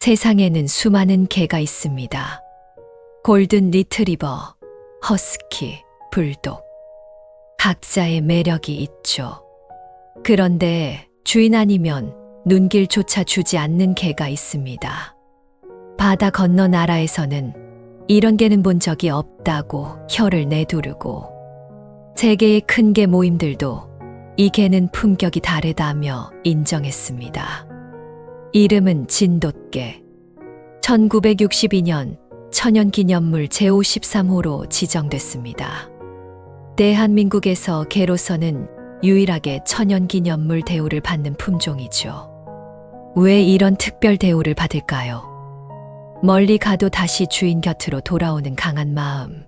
세상에는 수많은 개가 있습니다. 골든 리트리버, 허스키, 불독. 각자의 매력이 있죠. 그런데 주인 아니면 눈길조차 주지 않는 개가 있습니다. 바다 건너 나라에서는 이런 개는 본 적이 없다고 혀를 내두르고, 세계의 큰 개 모임들도 이 개는 품격이 다르다며 인정했습니다. 이름은 진돗개. 1962년 천연기념물 제53호로 지정됐습니다. 대한민국에서 개로서는 유일하게 천연기념물 대우를 받는 품종이죠. 왜 이런 특별 대우를 받을까요? 멀리 가도 다시 주인 곁으로 돌아오는 강한 마음,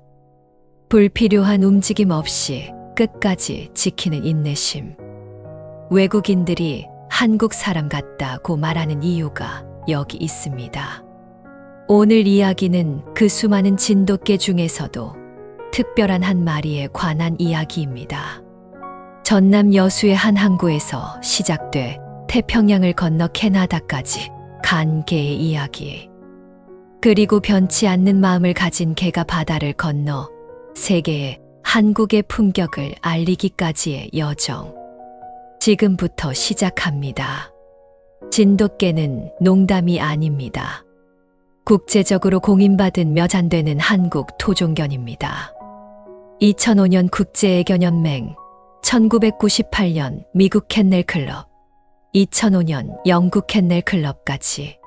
불필요한 움직임 없이 끝까지 지키는 인내심. 외국인들이 한국 사람 같다고 말하는 이유가 여기 있습니다. 오늘 이야기는 그 수많은 진돗개 중에서도 특별한 한 마리에 관한 이야기입니다. 전남 여수의 한 항구에서 시작돼 태평양을 건너 캐나다까지 간 개의 이야기. 그리고 변치 않는 마음을 가진 개가 바다를 건너 세계에 한국의 품격을 알리기까지의 여정. 지금부터 시작합니다. 진돗개는 농담이 아닙니다. 국제적으로 공인받은 몇 안 되는 한국 토종견입니다. 2005년 국제애견연맹, 1998년 미국 캔넬클럽, 2005년 영국 캔넬클럽까지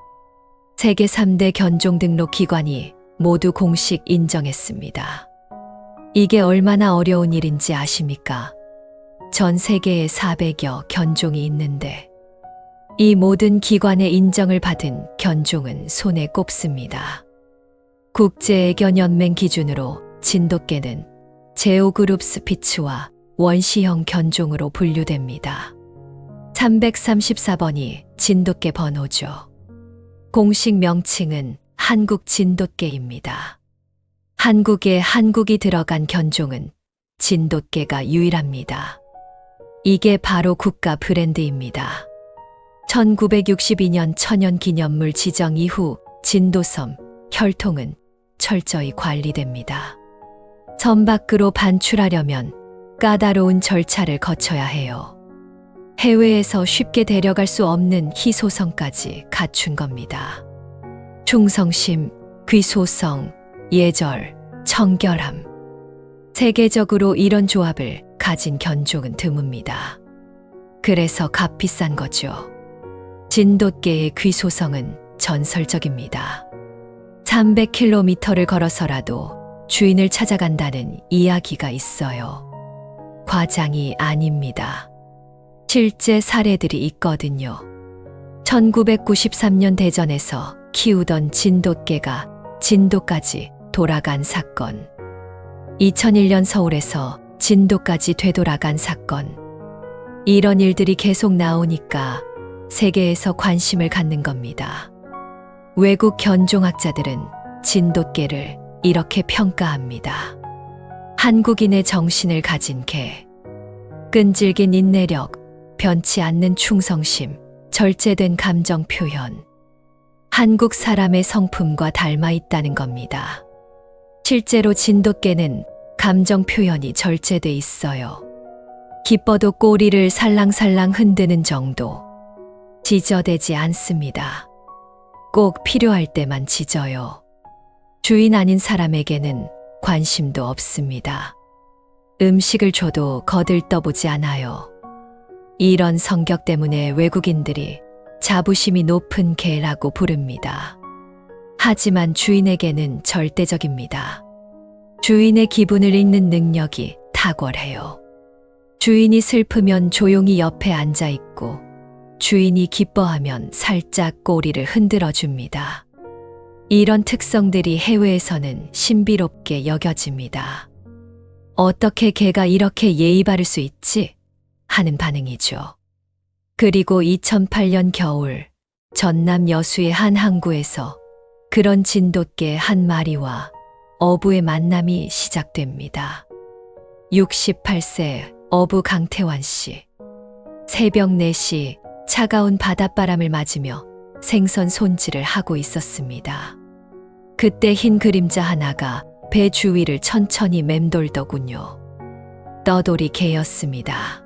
세계 3대 견종 등록 기관이 모두 공식 인정했습니다. 이게 얼마나 어려운 일인지 아십니까? 전 세계에 400여 견종이 있는데 이 모든 기관의 인정을 받은 견종은 손에 꼽습니다. 국제애견연맹 기준으로 진돗개는 제오그룹 스피츠와 원시형 견종으로 분류됩니다. 334번이 진돗개 번호죠. 공식 명칭은 한국 진돗개입니다. 한국에 한국이 들어간 견종은 진돗개가 유일합니다. 이게 바로 국가 브랜드입니다. 1962년 천연기념물 지정 이후 진도섬, 혈통은 철저히 관리됩니다. 섬 밖으로 반출하려면 까다로운 절차를 거쳐야 해요. 해외에서 쉽게 데려갈 수 없는 희소성까지 갖춘 겁니다. 충성심, 귀소성, 예절, 청결함. 세계적으로 이런 조합을 가진 견종은 드뭅니다. 그래서 값비싼 거죠. 진돗개의 귀소성은 전설적입니다. 300km를 걸어서라도 주인을 찾아간다는 이야기가 있어요. 과장이 아닙니다. 실제 사례들이 있거든요. 1993년 대전에서 키우던 진돗개가 진도까지 돌아간 사건. 2001년 서울에서 진도까지 되돌아간 사건. 이런 일들이 계속 나오니까 세계에서 관심을 갖는 겁니다. 외국 견종학자들은 진돗개를 이렇게 평가합니다. 한국인의 정신을 가진 개. 끈질긴 인내력, 변치 않는 충성심, 절제된 감정 표현. 한국 사람의 성품과 닮아 있다는 겁니다. 실제로 진돗개는 감정 표현이 절제돼 있어요. 기뻐도 꼬리를 살랑살랑 흔드는 정도. 짖어대지 않습니다. 꼭 필요할 때만 짖어요. 주인 아닌 사람에게는 관심도 없습니다. 음식을 줘도 거들떠보지 않아요. 이런 성격 때문에 외국인들이 자부심이 높은 개라고 부릅니다. 하지만 주인에게는 절대적입니다. 주인의 기분을 읽는 능력이 탁월해요. 주인이 슬프면 조용히 옆에 앉아 있고 주인이 기뻐하면 살짝 꼬리를 흔들어 줍니다. 이런 특성들이 해외에서는 신비롭게 여겨집니다. 어떻게 개가 이렇게 예의 바를 수 있지? 하는 반응이죠. 그리고 2008년 겨울 전남 여수의 한 항구에서 그런 진돗개 한 마리와 어부의 만남이 시작됩니다. 68세 어부 강태환 씨. 새벽 4시 차가운 바닷바람을 맞으며 생선 손질을 하고 있었습니다. 그때 흰 그림자 하나가 배 주위를 천천히 맴돌더군요. 떠돌이 개였습니다.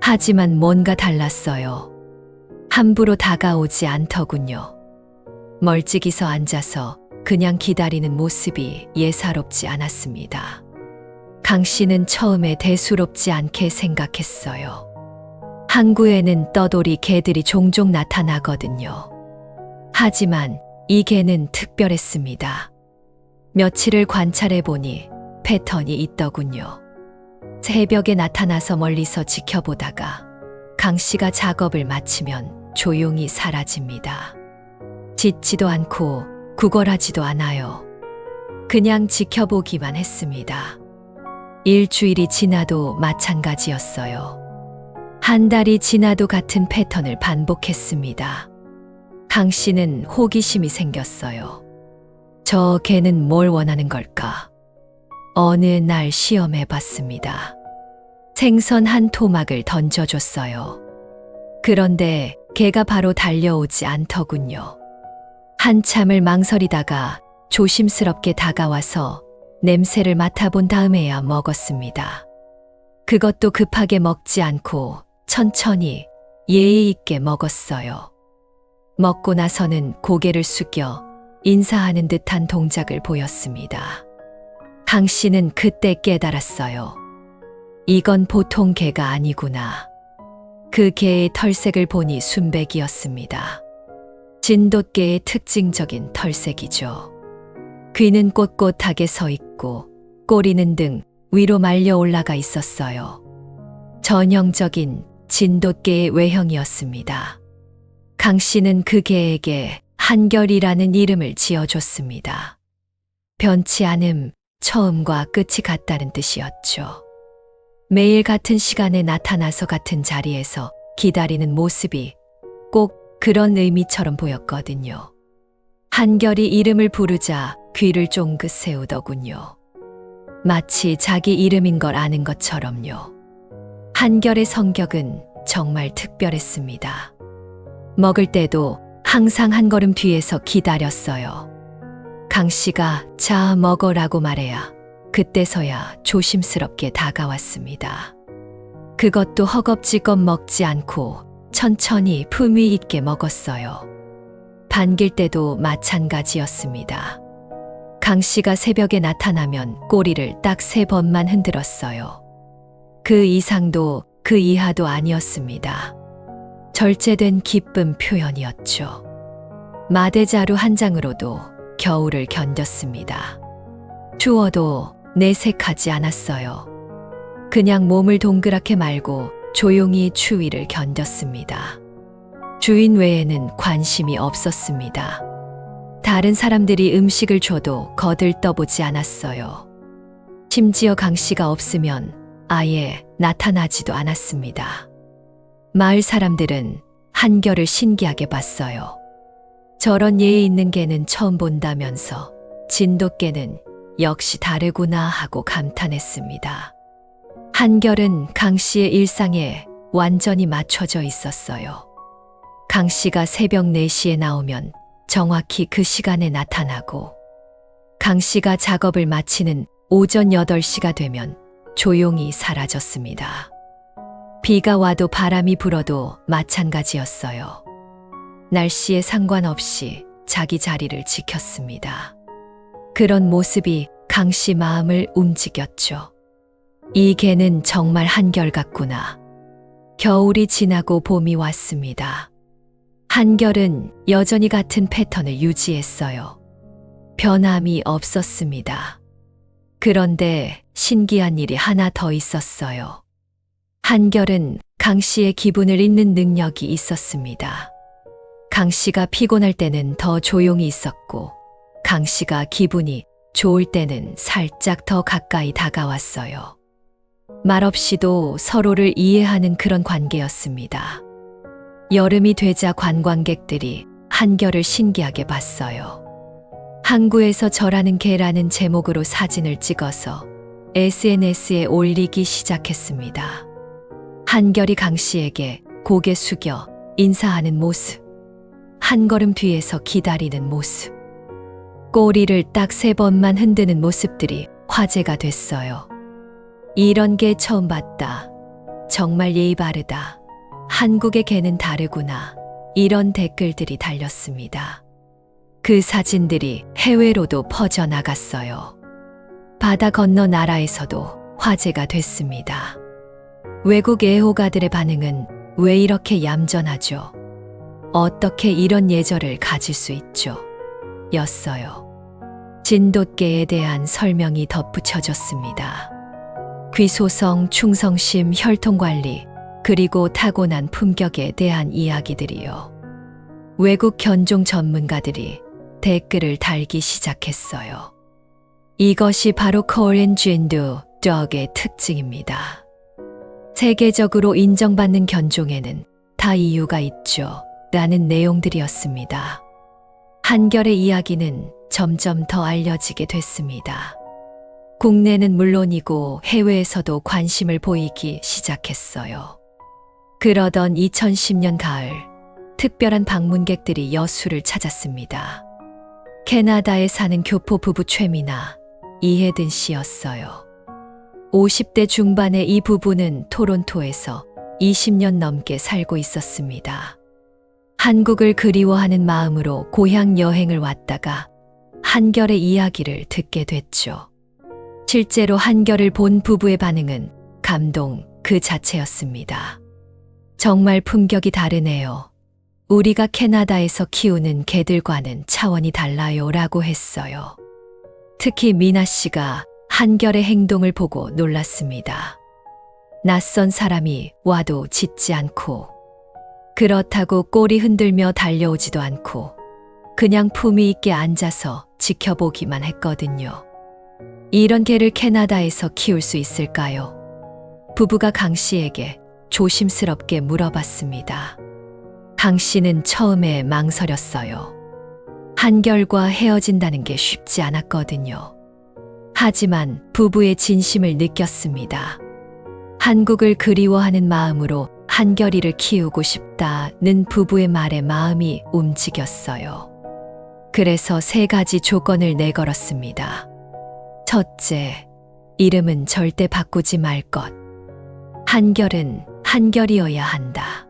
하지만 뭔가 달랐어요. 함부로 다가오지 않더군요. 멀찍이 서 앉아서 그냥 기다리는 모습이 예사롭지 않았습니다. 강 씨는 처음에 대수롭지 않게 생각했어요. 항구에는 떠돌이 개들이 종종 나타나거든요. 하지만 이 개는 특별했습니다. 며칠을 관찰해 보니 패턴이 있더군요. 새벽에 나타나서 멀리서 지켜보다가 강 씨가 작업을 마치면 조용히 사라집니다. 짖지도 않고 구걸하지도 않아요. 그냥 지켜보기만 했습니다. 일주일이 지나도 마찬가지였어요. 한 달이 지나도 같은 패턴을 반복했습니다. 강 씨는 호기심이 생겼어요. 저 개는 뭘 원하는 걸까? 어느 날 시험해 봤습니다. 생선 한 토막을 던져줬어요. 그런데 개가 바로 달려오지 않더군요. 한참을 망설이다가 조심스럽게 다가와서 냄새를 맡아본 다음에야 먹었습니다. 그것도 급하게 먹지 않고 천천히 예의 있게 먹었어요. 먹고 나서는 고개를 숙여 인사하는 듯한 동작을 보였습니다. 강 씨는 그때 깨달았어요. 이건 보통 개가 아니구나. 그 개의 털색을 보니 순백이었습니다. 진돗개의 특징적인 털색이죠. 귀는 꼿꼿하게 서 있고 꼬리는 등 위로 말려 올라가 있었어요. 전형적인 진돗개의 외형이었습니다. 강 씨는 그 개에게 한결이라는 이름을 지어줬습니다. 변치 않음, 처음과 끝이 같다는 뜻이었죠. 매일 같은 시간에 나타나서 같은 자리에서 기다리는 모습이 꼭 그런 의미처럼 보였거든요. 한결이 이름을 부르자 귀를 쫑긋 세우더군요. 마치 자기 이름인 걸 아는 것처럼요. 한결의 성격은 정말 특별했습니다. 먹을 때도 항상 한 걸음 뒤에서 기다렸어요. 강 씨가 자 먹어라고 말해야 그때서야 조심스럽게 다가왔습니다. 그것도 허겁지겁 먹지 않고 천천히 품위 있게 먹었어요. 반길 때도 마찬가지였습니다. 강 씨가 새벽에 나타나면 꼬리를 딱 3번만 흔들었어요. 그 이상도 그 이하도 아니었습니다. 절제된 기쁨 표현이었죠. 마대자루 한 장으로도 겨울을 견뎠습니다. 추워도 내색하지 않았어요. 그냥 몸을 동그랗게 말고 조용히 추위를 견뎠습니다. 주인 외에는 관심이 없었습니다. 다른 사람들이 음식을 줘도 거들떠보지 않았어요. 심지어 강 씨가 없으면 아예 나타나지도 않았습니다. 마을 사람들은 한결을 신기하게 봤어요. 저런 예의 있는 개는 처음 본다면서 진돗개는 역시 다르구나 하고 감탄했습니다. 한결은 강 씨의 일상에 완전히 맞춰져 있었어요. 강 씨가 새벽 4시에 나오면 정확히 그 시간에 나타나고, 강 씨가 작업을 마치는 오전 8시가 되면 조용히 사라졌습니다. 비가 와도 바람이 불어도 마찬가지였어요. 날씨에 상관없이 자기 자리를 지켰습니다. 그런 모습이 강 씨 마음을 움직였죠. 이 개는 정말 한결같구나. 겨울이 지나고 봄이 왔습니다. 한결은 여전히 같은 패턴을 유지했어요. 변함이 없었습니다. 그런데 신기한 일이 하나 더 있었어요. 한결은 강 씨의 기분을 읽는 능력이 있었습니다. 강 씨가 피곤할 때는 더 조용히 있었고, 강 씨가 기분이 좋을 때는 살짝 더 가까이 다가왔어요. 말없이도 서로를 이해하는 그런 관계였습니다. 여름이 되자 관광객들이 한결을 신기하게 봤어요. 항구에서 절하는 개라는 제목으로 사진을 찍어서 SNS에 올리기 시작했습니다. 한결이 강 씨에게 고개 숙여 인사하는 모습. 한 걸음 뒤에서 기다리는 모습. 꼬리를 딱 3번만 흔드는 모습들이 화제가 됐어요. 이런 개 처음 봤다. 정말 예의 바르다. 한국의 개는 다르구나. 이런 댓글들이 달렸습니다. 그 사진들이 해외로도 퍼져나갔어요. 바다 건너 나라에서도 화제가 됐습니다. 외국 애호가들의 반응은 왜 이렇게 얌전하죠? 어떻게 이런 예절을 가질 수 있죠? 였어요. 진돗개에 대한 설명이 덧붙여졌습니다. 귀소성, 충성심, 혈통관리, 그리고 타고난 품격에 대한 이야기들이요. 외국 견종 전문가들이 댓글을 달기 시작했어요. 이것이 바로 코리안 쥔두 덕의 특징입니다. 세계적으로 인정받는 견종에는 다 이유가 있죠. 라는 내용들이었습니다. 한결의 이야기는 점점 더 알려지게 됐습니다. 국내는 물론이고 해외에서도 관심을 보이기 시작했어요. 그러던 2010년 가을, 특별한 방문객들이 여수를 찾았습니다. 캐나다에 사는 교포 부부 최미나, 이혜든 씨였어요. 50대 중반의 이 부부는 토론토에서 20년 넘게 살고 있었습니다. 한국을 그리워하는 마음으로 고향 여행을 왔다가 한결의 이야기를 듣게 됐죠. 실제로 한결을 본 부부의 반응은 감동 그 자체였습니다. 정말 품격이 다르네요. 우리가 캐나다에서 키우는 개들과는 차원이 달라요 라고 했어요. 특히 미나 씨가 한결의 행동을 보고 놀랐습니다. 낯선 사람이 와도 짖지 않고, 그렇다고 꼬리 흔들며 달려오지도 않고 그냥 품위 있게 앉아서 지켜보기만 했거든요. 이런 개를 캐나다에서 키울 수 있을까요? 부부가 강 씨에게 조심스럽게 물어봤습니다. 강 씨는 처음에 망설였어요. 한결과 헤어진다는 게 쉽지 않았거든요. 하지만 부부의 진심을 느꼈습니다. 한국을 그리워하는 마음으로 한결이를 키우고 싶다는 부부의 말에 마음이 움직였어요. 그래서 3가지 조건을 내걸었습니다. 첫째, 이름은 절대 바꾸지 말 것. 한결은 한결이어야 한다.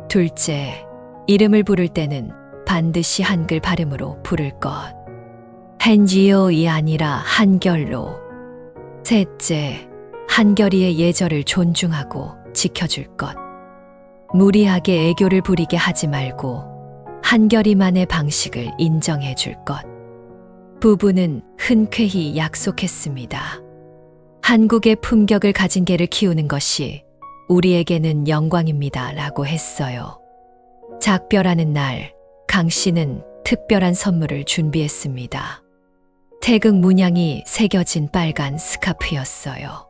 둘째, 이름을 부를 때는 반드시 한글 발음으로 부를 것. 한지요이 아니라 한결로. 셋째, 한결이의 예절을 존중하고 지켜줄 것. 무리하게 애교를 부리게 하지 말고 한결이만의 방식을 인정해 줄 것. 부부는 흔쾌히 약속했습니다. 한국의 품격을 가진 개를 키우는 것이 우리에게는 영광입니다 라고 했어요. 작별하는 날, 강 씨는 특별한 선물을 준비했습니다. 태극 문양이 새겨진 빨간 스카프였어요.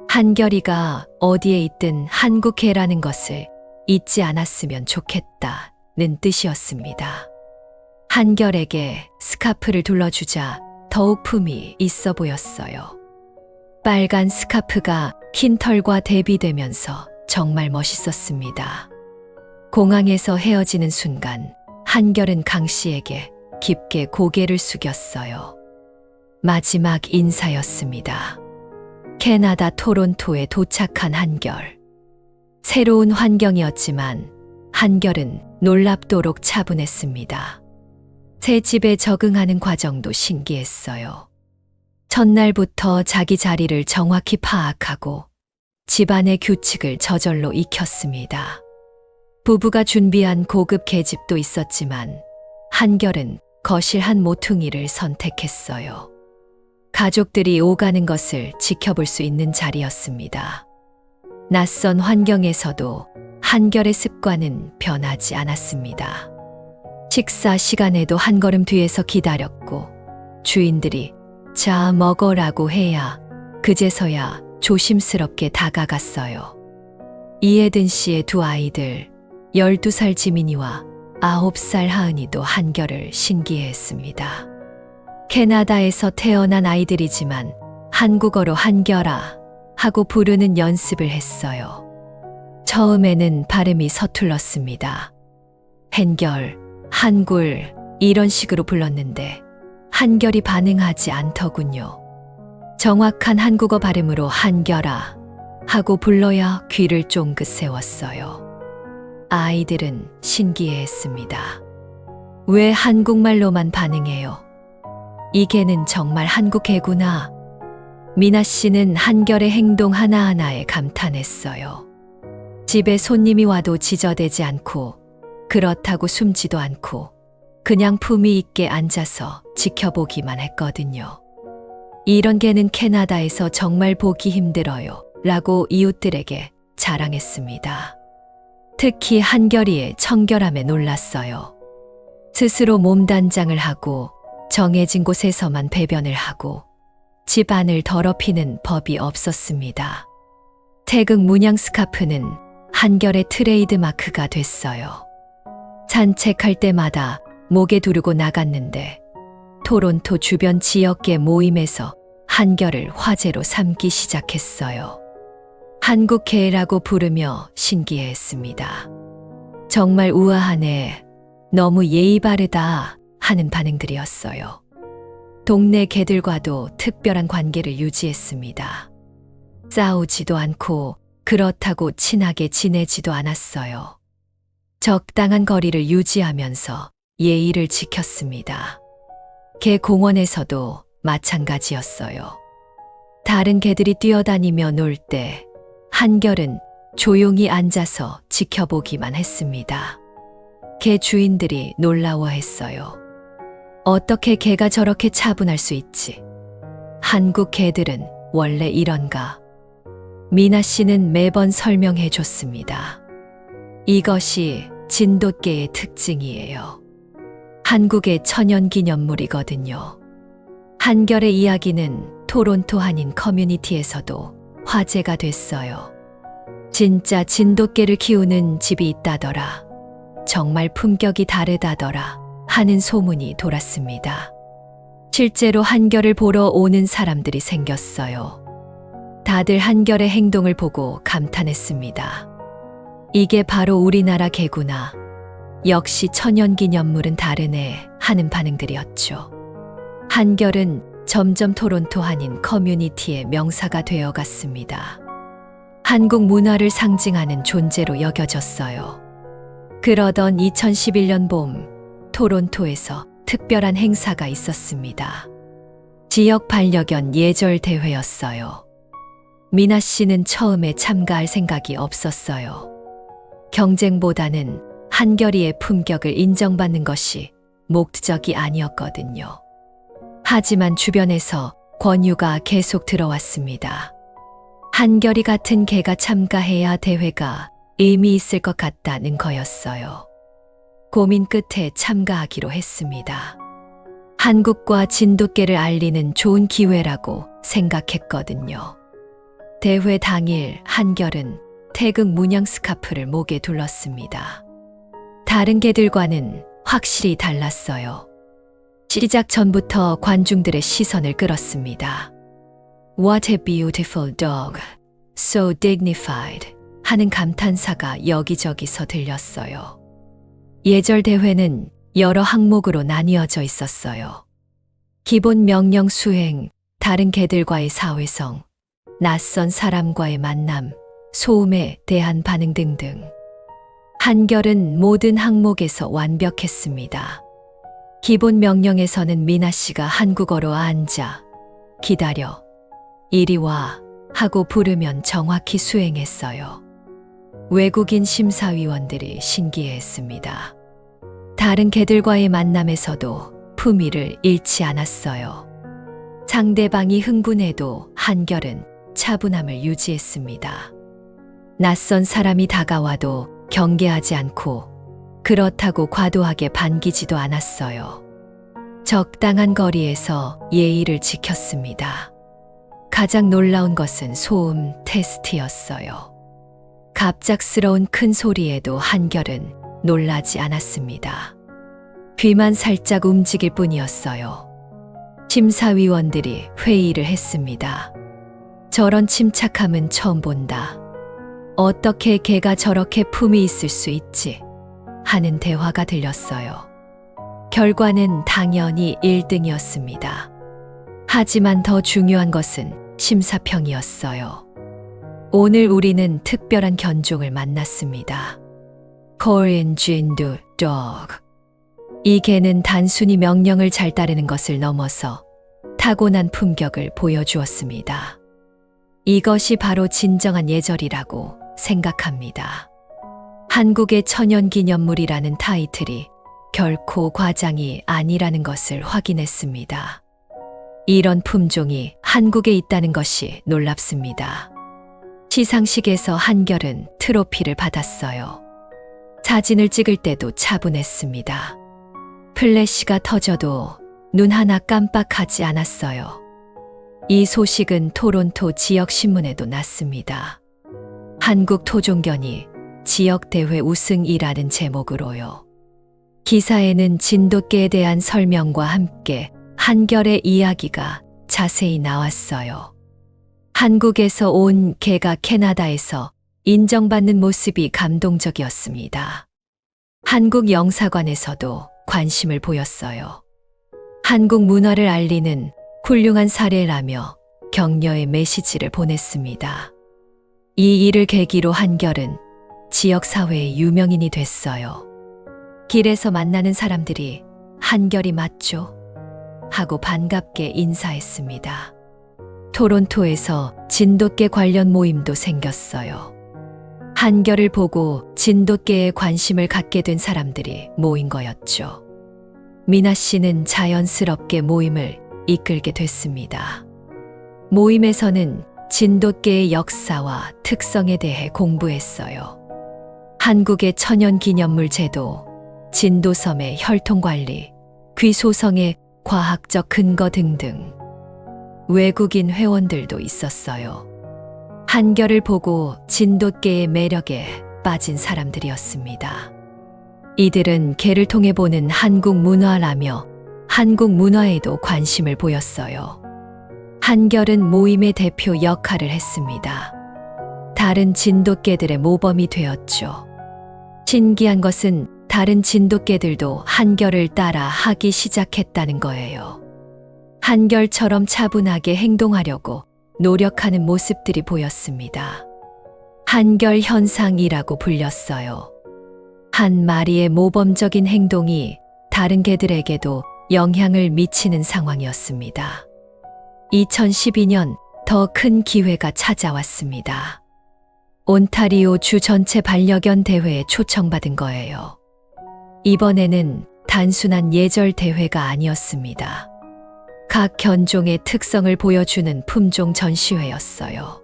한결이가 어디에 있든 한국개라는 것을 잊지 않았으면 좋겠다는 뜻이었습니다. 한결에게 스카프를 둘러주자 더욱 품이 있어 보였어요. 빨간 스카프가 흰 털과 대비되면서 정말 멋있었습니다. 공항에서 헤어지는 순간 한결은 강 씨에게 깊게 고개를 숙였어요. 마지막 인사였습니다. 캐나다 토론토에 도착한 한결. 새로운 환경이었지만 한결은 놀랍도록 차분했습니다. 새 집에 적응하는 과정도 신기했어요. 첫날부터 자기 자리를 정확히 파악하고 집안의 규칙을 저절로 익혔습니다. 부부가 준비한 고급 계집도 있었지만 한결은 거실 한 모퉁이를 선택했어요. 가족들이 오가는 것을 지켜볼 수 있는 자리였습니다. 낯선 환경에서도 한결의 습관은 변하지 않았습니다. 식사 시간에도 한 걸음 뒤에서 기다렸고 주인들이 자 먹어라고 해야 그제서야 조심스럽게 다가갔어요. 이혜든 씨의 2 아이들 12살 지민이와 9살 하은이도 한결을 신기해했습니다. 캐나다에서 태어난 아이들이지만 한국어로 한결아 하고 부르는 연습을 했어요. 처음에는 발음이 서툴렀습니다. 한결, 한굴 이런 식으로 불렀는데 한결이 반응하지 않더군요. 정확한 한국어 발음으로 한결아 하고 불러야 귀를 쫑긋 세웠어요. 아이들은 신기해했습니다. 왜 한국말로만 반응해요? 이 개는 정말 한국 개구나. 미나 씨는 한결의 행동 하나하나에 감탄했어요. 집에 손님이 와도 지저대지 않고 그렇다고 숨지도 않고 그냥 품위 있게 앉아서 지켜보기만 했거든요. 이런 개는 캐나다에서 정말 보기 힘들어요. 라고 이웃들에게 자랑했습니다. 특히 한결이의 청결함에 놀랐어요. 스스로 몸단장을 하고 정해진 곳에서만 배변을 하고 집 안을 더럽히는 법이 없었습니다. 태극 문양 스카프는 한결의 트레이드 마크가 됐어요. 산책할 때마다 목에 두르고 나갔는데 토론토 주변 지역계 모임에서 한결을 화제로 삼기 시작했어요. 한국개라고 부르며 신기해했습니다. 정말 우아하네. 너무 예의 바르다 하는 반응들이었어요. 동네 개들과도 특별한 관계를 유지했습니다. 싸우지도 않고 그렇다고 친하게 지내지도 않았어요. 적당한 거리를 유지하면서 예의를 지켰습니다. 개 공원에서도 마찬가지였어요. 다른 개들이 뛰어다니며 놀 때 한결은 조용히 앉아서 지켜보기만 했습니다. 개 주인들이 놀라워했어요. 어떻게 개가 저렇게 차분할 수 있지? 한국 개들은 원래 이런가? 미나 씨는 매번 설명해 줬습니다. 이것이 진돗개의 특징이에요. 한국의 천연기념물이거든요. 한결의 이야기는 토론토 한인 커뮤니티에서도 화제가 됐어요. 진짜 진돗개를 키우는 집이 있다더라. 정말 품격이 다르다더라 하는 소문이 돌았습니다. 실제로 한결을 보러 오는 사람들이 생겼어요. 다들 한결의 행동을 보고 감탄했습니다. 이게 바로 우리나라 개구나. 역시 천연기념물은 다르네 하는 반응들이었죠. 한결은 점점 토론토 한인 커뮤니티의 명사가 되어갔습니다. 한국 문화를 상징하는 존재로 여겨졌어요. 그러던 2011년 봄, 토론토에서 특별한 행사가 있었습니다. 지역 반려견 예절 대회였어요. 미나 씨는 처음에 참가할 생각이 없었어요. 경쟁보다는 한결이의 품격을 인정받는 것이 목적이 아니었거든요. 하지만 주변에서 권유가 계속 들어왔습니다. 한결이 같은 개가 참가해야 대회가 의미 있을 것 같다는 거였어요. 고민 끝에 참가하기로 했습니다. 한국과 진돗개를 알리는 좋은 기회라고 생각했거든요. 대회 당일 한결은 태극 문양 스카프를 목에 둘렀습니다. 다른 개들과는 확실히 달랐어요. 시작 전부터 관중들의 시선을 끌었습니다. What a beautiful dog, so dignified 하는 감탄사가 여기저기서 들렸어요. 예절 대회는 여러 항목으로 나뉘어져 있었어요. 기본 명령 수행, 다른 개들과의 사회성, 낯선 사람과의 만남, 소음에 대한 반응 등등. 한결은 모든 항목에서 완벽했습니다. 기본 명령에서는 미나 씨가 한국어로 앉아, 기다려, 이리 와 하고 부르면 정확히 수행했어요. 외국인 심사위원들이 신기해했습니다. 다른 개들과의 만남에서도 품위를 잃지 않았어요. 상대방이 흥분해도 한결은 차분함을 유지했습니다. 낯선 사람이 다가와도 경계하지 않고 그렇다고 과도하게 반기지도 않았어요. 적당한 거리에서 예의를 지켰습니다. 가장 놀라운 것은 소음 테스트였어요. 갑작스러운 큰 소리에도 한결은 놀라지 않았습니다. 귀만 살짝 움직일 뿐이었어요. 심사위원들이 회의를 했습니다. 저런 침착함은 처음 본다. 어떻게 개가 저렇게 품이 있을 수 있지? 하는 대화가 들렸어요. 결과는 당연히 1등이었습니다. 하지만 더 중요한 것은 심사평이었어요. 오늘 우리는 특별한 견종을 만났습니다. Korean Jindu Dog. 이 개는 단순히 명령을 잘 따르는 것을 넘어서 타고난 품격을 보여주었습니다. 이것이 바로 진정한 예절이라고 생각합니다. 한국의 천연기념물이라는 타이틀이 결코 과장이 아니라는 것을 확인했습니다. 이런 품종이 한국에 있다는 것이 놀랍습니다. 시상식에서 한결은 트로피를 받았어요. 사진을 찍을 때도 차분했습니다. 플래시가 터져도 눈 하나 깜빡하지 않았어요. 이 소식은 토론토 지역신문에도 났습니다. 한국 토종견이 지역대회 우승이라는 제목으로요. 기사에는 진돗개에 대한 설명과 함께 한결의 이야기가 자세히 나왔어요. 한국에서 온 개가 캐나다에서 인정받는 모습이 감동적이었습니다. 한국 영사관에서도 관심을 보였어요. 한국 문화를 알리는 훌륭한 사례라며 격려의 메시지를 보냈습니다. 이 일을 계기로 한결은 지역사회의 유명인이 됐어요. 길에서 만나는 사람들이 한결이 맞죠? 하고 반갑게 인사했습니다. 토론토에서 진돗개 관련 모임도 생겼어요. 한결을 보고 진돗개에 관심을 갖게 된 사람들이 모인 거였죠. 미나 씨는 자연스럽게 모임을 이끌게 됐습니다. 모임에서는 진돗개의 역사와 특성에 대해 공부했어요. 한국의 천연기념물 제도, 진도섬의 혈통관리, 귀소성의 과학적 근거 등등. 외국인 회원들도 있었어요. 한결을 보고 진돗개의 매력에 빠진 사람들이었습니다. 이들은 개를 통해 보는 한국 문화라며 한국 문화에도 관심을 보였어요. 한결은 모임의 대표 역할을 했습니다. 다른 진돗개들의 모범이 되었죠. 신기한 것은 다른 진돗개들도 한결을 따라 하기 시작했다는 거예요. 한결처럼 차분하게 행동하려고 노력하는 모습들이 보였습니다. 한결 현상이라고 불렸어요. 한 마리의 모범적인 행동이 다른 개들에게도 영향을 미치는 상황이었습니다. 2012년 더 큰 기회가 찾아왔습니다. 온타리오 주 전체 반려견 대회에 초청받은 거예요. 이번에는 단순한 예절 대회가 아니었습니다. 각 견종의 특성을 보여주는 품종 전시회였어요.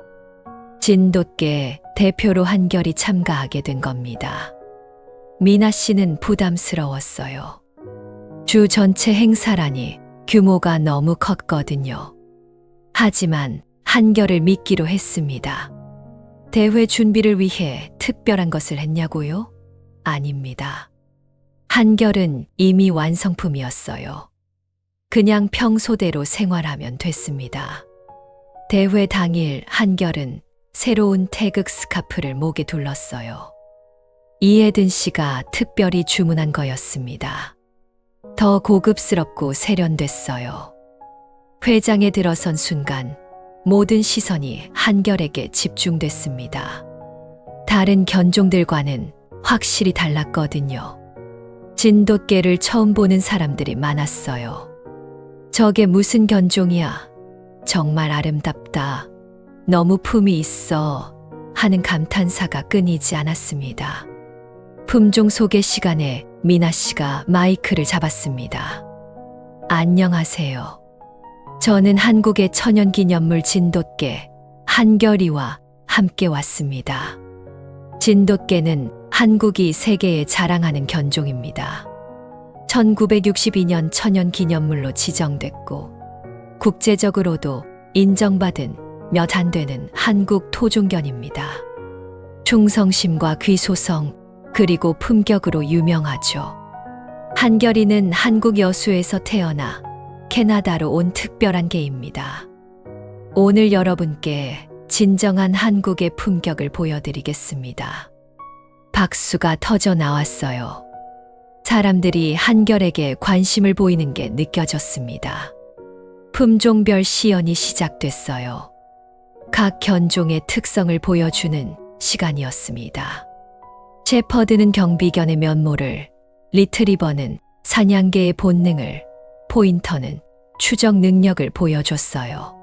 진돗개 대표로 한결이 참가하게 된 겁니다. 미나 씨는 부담스러웠어요. 주 전체 행사라니 규모가 너무 컸거든요. 하지만 한결을 믿기로 했습니다. 대회 준비를 위해 특별한 것을 했냐고요? 아닙니다. 한결은 이미 완성품이었어요. 그냥 평소대로 생활하면 됐습니다. 대회 당일 한결은 새로운 태극 스카프를 목에 둘렀어요. 이혜든 씨가 특별히 주문한 거였습니다. 더 고급스럽고 세련됐어요. 회장에 들어선 순간 모든 시선이 한결에게 집중됐습니다. 다른 견종들과는 확실히 달랐거든요. 진돗개를 처음 보는 사람들이 많았어요. 저게 무슨 견종이야? 정말 아름답다. 너무 품이 있어. 하는 감탄사가 끊이지 않았습니다. 품종 소개 시간에 미나 씨가 마이크를 잡았습니다. 안녕하세요. 저는 한국의 천연기념물 진돗개 한결이와 함께 왔습니다. 진돗개는 한국이 세계에 자랑하는 견종입니다. 1962년 천연기념물로 지정됐고 국제적으로도 인정받은 몇 안 되는 한국 토종견입니다. 충성심과 귀소성 그리고 품격으로 유명하죠. 한결이는 한국 여수에서 태어나 캐나다로 온 특별한 개입니다. 오늘 여러분께 진정한 한국의 품격을 보여드리겠습니다. 박수가 터져 나왔어요. 사람들이 한결에게 관심을 보이는 게 느껴졌습니다. 품종별 시연이 시작됐어요. 각 견종의 특성을 보여주는 시간이었습니다. 셰퍼드는 경비견의 면모를, 리트리버는 사냥개의 본능을, 포인터는 추적 능력을 보여줬어요.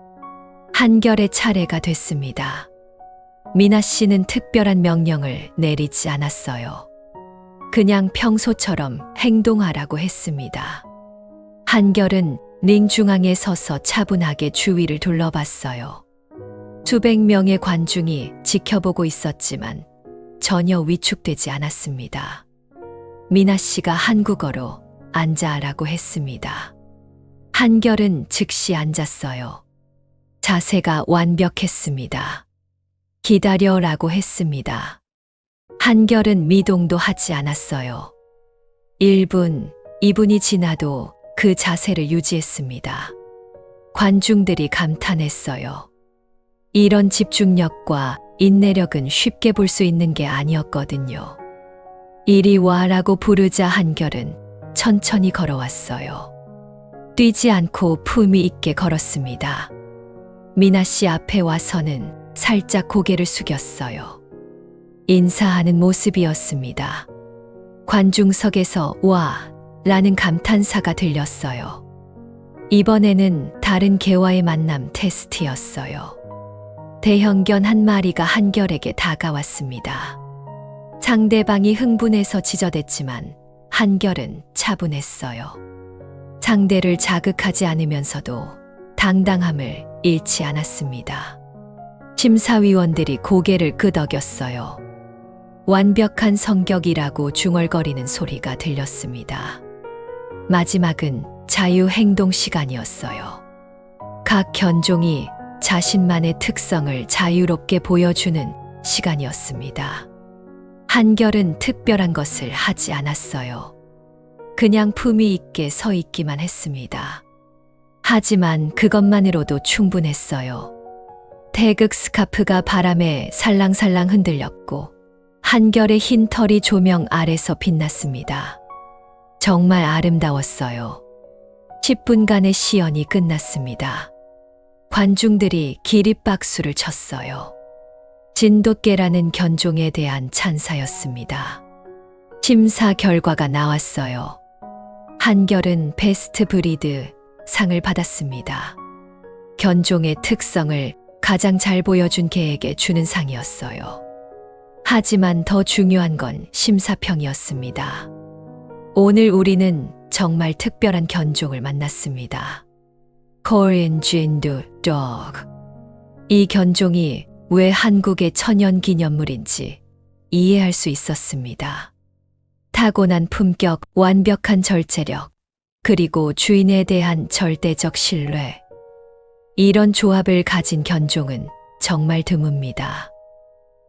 한결의 차례가 됐습니다. 미나 씨는 특별한 명령을 내리지 않았어요. 그냥 평소처럼 행동하라고 했습니다. 한결은 링 중앙에 서서 차분하게 주위를 둘러봤어요. 수백 명의 관중이 지켜보고 있었지만 전혀 위축되지 않았습니다. 미나 씨가 한국어로 앉아라고 했습니다. 한결은 즉시 앉았어요. 자세가 완벽했습니다. 기다려라고 했습니다. 한결은 미동도 하지 않았어요. 1분, 2분이 지나도 그 자세를 유지했습니다. 관중들이 감탄했어요. 이런 집중력과 인내력은 쉽게 볼 수 있는 게 아니었거든요. 이리 와라고 부르자 한결은 천천히 걸어왔어요. 뛰지 않고 품위 있게 걸었습니다. 미나 씨 앞에 와서는 살짝 고개를 숙였어요. 인사하는 모습이었습니다. 관중석에서 와 라는 감탄사가 들렸어요. 이번에는 다른 개와의 만남 테스트였어요. 대형견 한 마리가 한결에게 다가왔습니다. 상대방이 흥분해서 지저댔지만 한결은 차분했어요. 상대를 자극하지 않으면서도 당당함을 잃지 않았습니다. 심사위원들이 고개를 끄덕였어요. 완벽한 성격이라고 중얼거리는 소리가 들렸습니다. 마지막은 자유행동 시간이었어요. 각 견종이 자신만의 특성을 자유롭게 보여주는 시간이었습니다. 한결은 특별한 것을 하지 않았어요. 그냥 품위 있게 서 있기만 했습니다. 하지만 그것만으로도 충분했어요. 태극 스카프가 바람에 살랑살랑 흔들렸고 한결의 흰 털이 조명 아래서 빛났습니다. 정말 아름다웠어요. 10분간의 시연이 끝났습니다. 관중들이 기립박수를 쳤어요. 진돗개라는 견종에 대한 찬사였습니다. 심사 결과가 나왔어요. 한결은 베스트 브리드 상을 받았습니다. 견종의 특성을 가장 잘 보여준 개에게 주는 상이었어요. 하지만 더 중요한 건 심사평이었습니다. 오늘 우리는 정말 특별한 견종을 만났습니다. Korean Jindu Dog. 이 견종이 왜 한국의 천연기념물인지 이해할 수 있었습니다. 타고난 품격, 완벽한 절제력, 그리고 주인에 대한 절대적 신뢰. 이런 조합을 가진 견종은 정말 드뭅니다.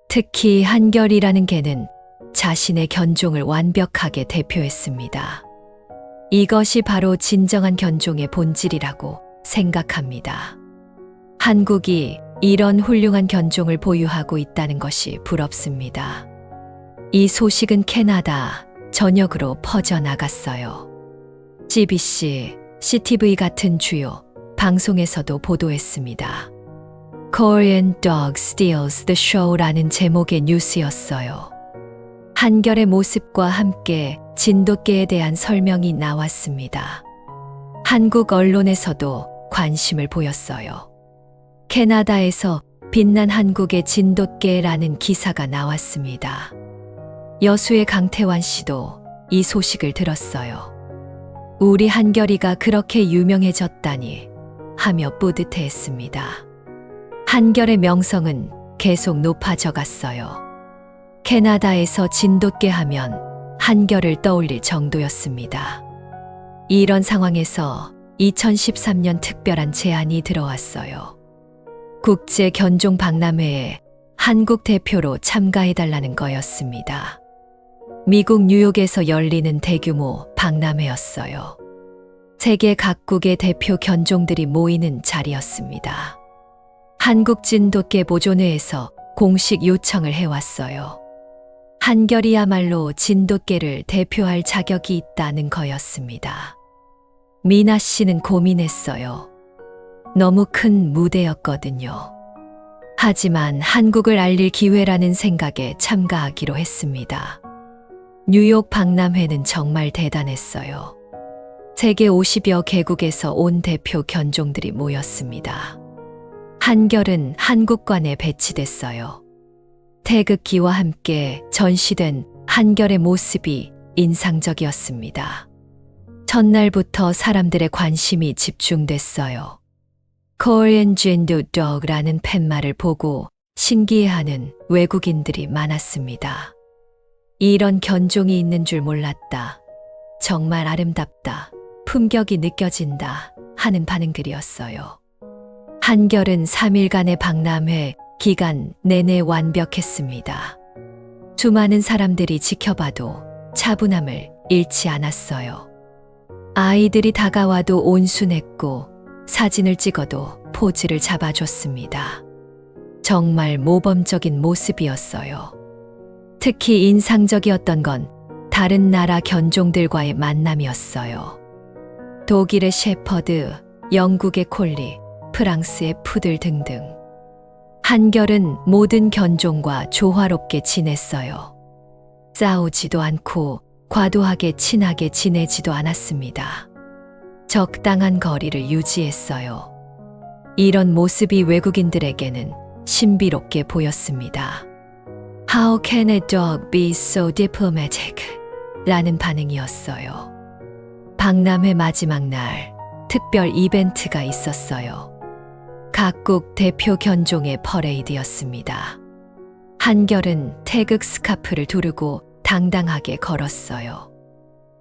특히 한결이라는 개는 자신의 견종을 완벽하게 대표했습니다. 이것이 바로 진정한 견종의 본질이라고 생각합니다. 한국이 이런 훌륭한 견종을 보유하고 있다는 것이 부럽습니다. 이 소식은 캐나다 전역으로 퍼져나갔어요. CBC, CTV 같은 주요 방송에서도 보도했습니다. Korean Dog Steals the Show라는 제목의 뉴스였어요. 한결의 모습과 함께 진돗개에 대한 설명이 나왔습니다. 한국 언론에서도 관심을 보였어요. 캐나다에서 빛난 한국의 진돗개라는 기사가 나왔습니다. 여수의 강태환 씨도 이 소식을 들었어요. 우리 한결이가 그렇게 유명해졌다니 하며 뿌듯해했습니다. 한결의 명성은 계속 높아져 갔어요. 캐나다에서 진돗개 하면 한결을 떠올릴 정도였습니다. 이런 상황에서 2013년 특별한 제안이 들어왔어요. 국제 견종 박람회에 한국 대표로 참가해달라는 거였습니다. 미국 뉴욕에서 열리는 대규모 박람회였어요. 세계 각국의 대표 견종들이 모이는 자리였습니다. 한국 진돗개 보존회에서 공식 요청을 해왔어요. 한결이야말로 진돗개를 대표할 자격이 있다는 거였습니다. 미나 씨는 고민했어요. 너무 큰 무대였거든요. 하지만 한국을 알릴 기회라는 생각에 참가하기로 했습니다. 뉴욕 박람회는 정말 대단했어요. 세계 50여 개국에서 온 대표 견종들이 모였습니다. 한결은 한국관에 배치됐어요. 태극기와 함께 전시된 한결의 모습이 인상적이었습니다. 첫날부터 사람들의 관심이 집중됐어요. Korean Gendo Dog라는 팻말을 보고 신기해하는 외국인들이 많았습니다. 이런 견종이 있는 줄 몰랐다. 정말 아름답다. 품격이 느껴진다. 하는 반응들이었어요. 한결은 3일간의 박람회 기간 내내 완벽했습니다. 수많은 사람들이 지켜봐도 차분함을 잃지 않았어요. 아이들이 다가와도 온순했고 사진을 찍어도 포즈를 잡아줬습니다. 정말 모범적인 모습이었어요. 특히 인상적이었던 건 다른 나라 견종들과의 만남이었어요. 독일의 셰퍼드, 영국의 콜리, 프랑스의 푸들 등등. 한결은 모든 견종과 조화롭게 지냈어요. 싸우지도 않고 과도하게 친하게 지내지도 않았습니다. 적당한 거리를 유지했어요. 이런 모습이 외국인들에게는 신비롭게 보였습니다. How can a dog be so diplomatic? 라는 반응이었어요. 박람회 마지막 날 특별 이벤트가 있었어요. 각국 대표 견종의 퍼레이드였습니다. 한결은 태극 스카프를 두르고 당당하게 걸었어요.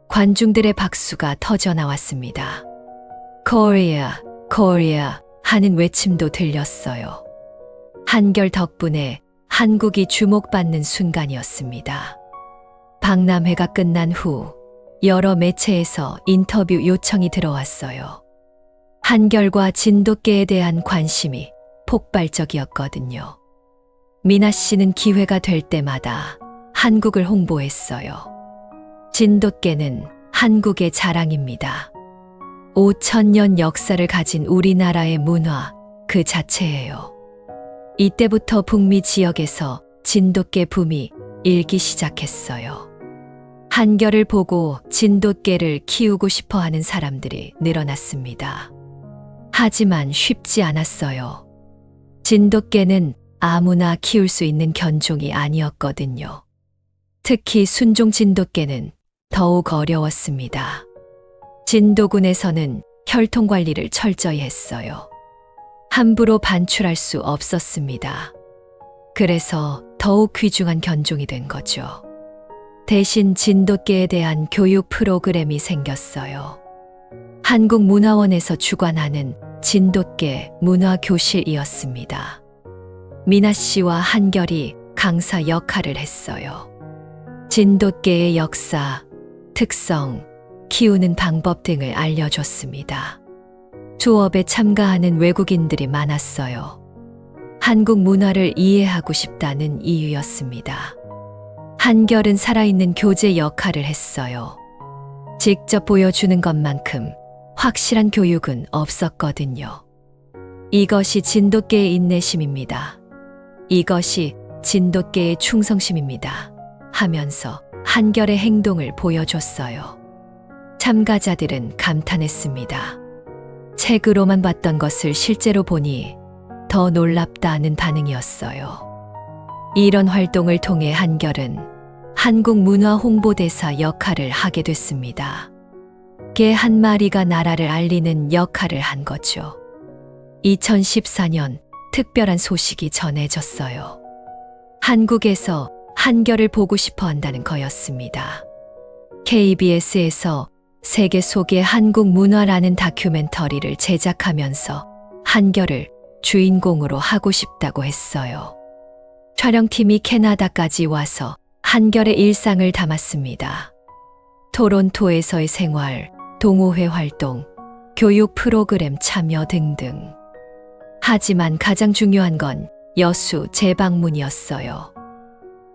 관중들의 박수가 터져 나왔습니다. Korea, Korea 하는 외침도 들렸어요. 한결 덕분에 한국이 주목받는 순간이었습니다. 박람회가 끝난 후 여러 매체에서 인터뷰 요청이 들어왔어요. 한결과 진돗개에 대한 관심이 폭발적이었거든요. 미나 씨는 기회가 될 때마다 한국을 홍보했어요. 진돗개는 한국의 자랑입니다. 5,000년 역사를 가진 우리나라의 문화 그 자체예요. 이때부터 북미 지역에서 진돗개 붐이 일기 시작했어요. 한결을 보고 진돗개를 키우고 싶어 하는 사람들이 늘어났습니다. 하지만 쉽지 않았어요. 진돗개는 아무나 키울 수 있는 견종이 아니었거든요. 특히 순종 진돗개는 더욱 어려웠습니다. 진도군에서는 혈통 관리를 철저히 했어요. 함부로 반출할 수 없었습니다. 그래서 더욱 귀중한 견종이 된 거죠. 대신 진돗개에 대한 교육 프로그램이 생겼어요. 한국문화원에서 주관하는 진돗개 문화교실이었습니다. 미나 씨와 한결이 강사 역할을 했어요. 진돗개의 역사, 특성, 키우는 방법 등을 알려줬습니다. 수업에 참가하는 외국인들이 많았어요. 한국 문화를 이해하고 싶다는 이유였습니다. 한결은 살아있는 교재 역할을 했어요. 직접 보여주는 것만큼 확실한 교육은 없었거든요. 이것이 진돗개의 인내심입니다. 이것이 진돗개의 충성심입니다. 하면서 한결의 행동을 보여줬어요. 참가자들은 감탄했습니다. 책으로만 봤던 것을 실제로 보니 더 놀랍다는 반응이었어요. 이런 활동을 통해 한결은 한국 문화 홍보대사 역할을 하게 됐습니다. 개 한 마리가 나라를 알리는 역할을 한 거죠. 2014년 특별한 소식이 전해졌어요. 한국에서 한결을 보고 싶어 한다는 거였습니다. KBS에서 세계 속의 한국 문화라는 다큐멘터리를 제작하면서 한결을 주인공으로 하고 싶다고 했어요. 촬영팀이 캐나다까지 와서 한결의 일상을 담았습니다. 토론토에서의 생활, 동호회 활동, 교육 프로그램 참여 등등. 하지만 가장 중요한 건 여수 재방문이었어요.